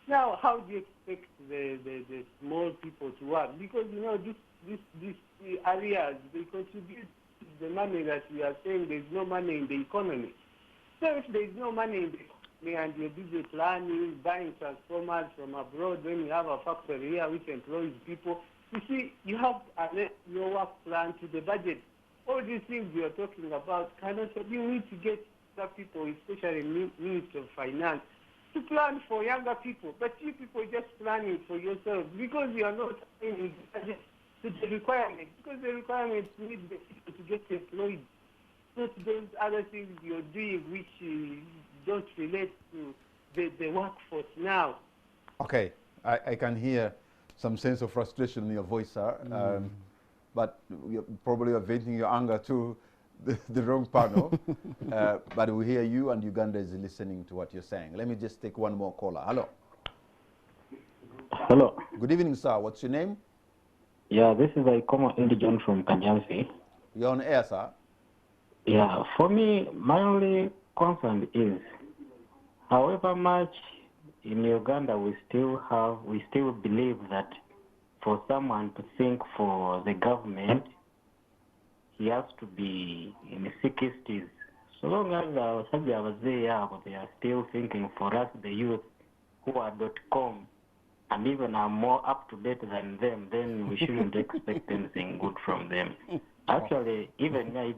Now, how do you expect the small people to work? Because, you know, these arrears, they contribute to the money that we are saying there's no money in the economy. So if there is no money in the and you're busy planning, buying transformers from abroad when you have a factory here which employs people. You see, you have your work plan to the budget. All these things you're talking about cannot, you need to get the people, especially Minister of Finance, to plan for younger people. But you people are just planning for yourselves because you are not in the budget to the requirements, because the requirements need the people to get employed. Not those other things you're doing which don't relate to the workforce now. Okay, I can hear some sense of frustration in your voice, sir. But you probably are venting your anger to the wrong panel. But we hear you, and Uganda is listening to what you're saying. Let me just take one more caller. Hello. Hello. Good evening, sir. What's your name? Yeah, this is Ikoma Indigen from Kajansi. You're on air, sir. Yeah, for me, my only concern is, however much in Uganda we still believe that for someone to think for the government, he has to be in the 60s. So long as they are still thinking for us, the youth who are .com, and even are more up to date than them, then we shouldn't expect anything good from them. Actually, even I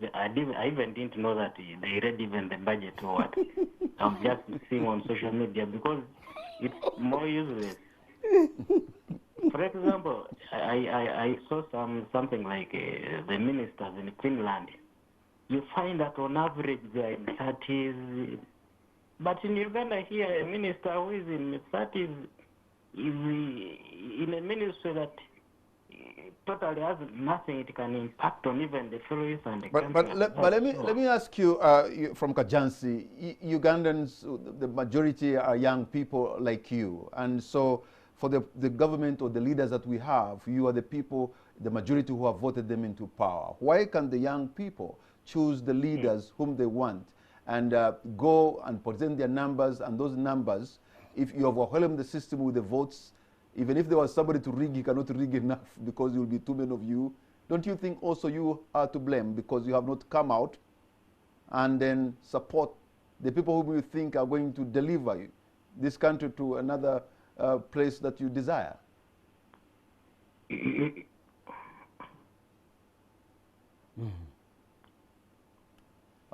even didn't know that they read even the budget or what. I'm just seeing on social media because it's more useless. For example, I saw something like the ministers in Finland. You find that on average they are in 30s, but in Uganda here, a minister who is in 30s is in a ministry that totally has nothing it can impact on even the fellow youth and the country. But let me ask you, from Kajansi, Ugandans, the majority are young people like you, and so for the government or the leaders that we have, you are the people, the majority who have voted them into power. Why can't the young people choose the leaders whom they want and go and present their numbers, and those numbers, if you overwhelm the system with the votes, even if there was somebody to rig, you cannot rig enough because there will be too many of you. Don't you think also you are to blame because you have not come out and then support the people who you think are going to deliver this country to another place that you desire?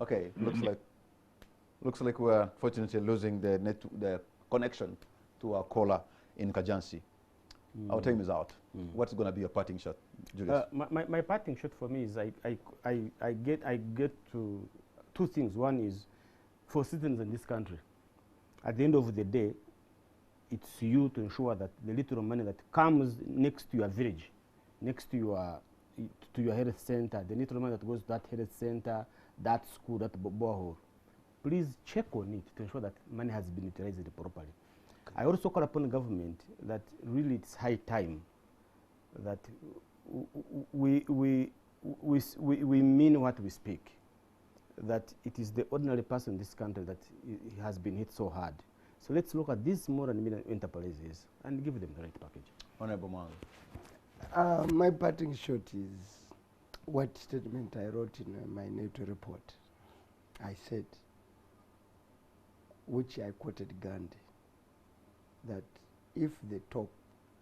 Okay, looks like we're fortunately losing the connection to our caller in Kajansi. Our time is out. What's going to be your parting shot, Julius? My parting shot for me is I get to two things. One is for citizens in this country. At the end of the day, it's you to ensure that the little money that comes next to your village, next to your health center, the little money that goes to that health center, that school, that borehole, please check on it to ensure that money has been utilized properly. I also call upon the government that really it's high time that we mean what we speak, that it is the ordinary person in this country that has been hit so hard. So let's look at these small and medium enterprises and give them the right package. Honorable Mwanga. My parting shot is what statement I wrote in my NATO report. I said, which I quoted Gandhi, that if the top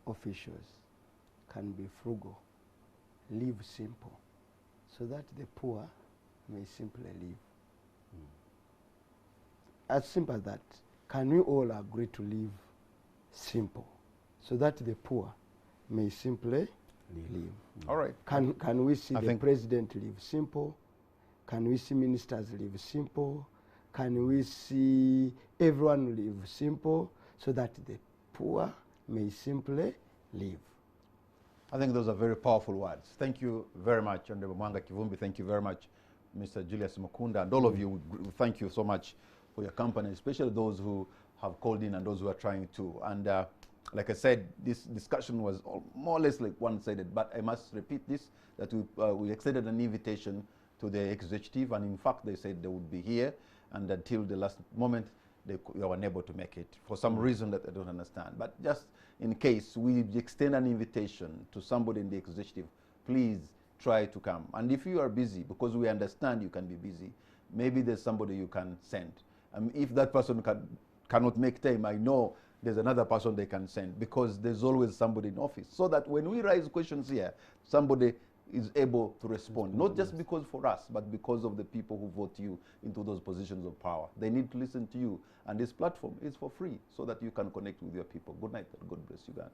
officials can be frugal, live simple, so that the poor may simply live. As simple as that. Can we all agree to live simple, so that the poor may simply live? All right. Can we see the president live simple? Can we see ministers live simple? Can we see everyone live simple, so that the poor may simply live? I think those are very powerful words. Thank you very much, Honorable Mwanga Kivumbi. Thank you very much, Mr. Julius Mukunda. And all of you, thank you so much for your company, especially those who have called in and those who are trying to. And like I said, this discussion was more or less like one-sided, but I must repeat this, that we extended an invitation to the executive, and in fact, they said they would be here, and until the last moment, they were unable to make it for some reason that I don't understand. But just in case, we extend an invitation to somebody in the executive, please try to come. And if you are busy, because we understand you can be busy, maybe there's somebody you can send. If that person cannot make time, I know there's another person they can send, because there's always somebody in office. So that when we raise questions here, somebody is able to respond, not just because for us, but because of the people who vote you into those positions of power. They need to listen to you. And this platform is for free so that you can connect with your people. Good night and God bless Uganda.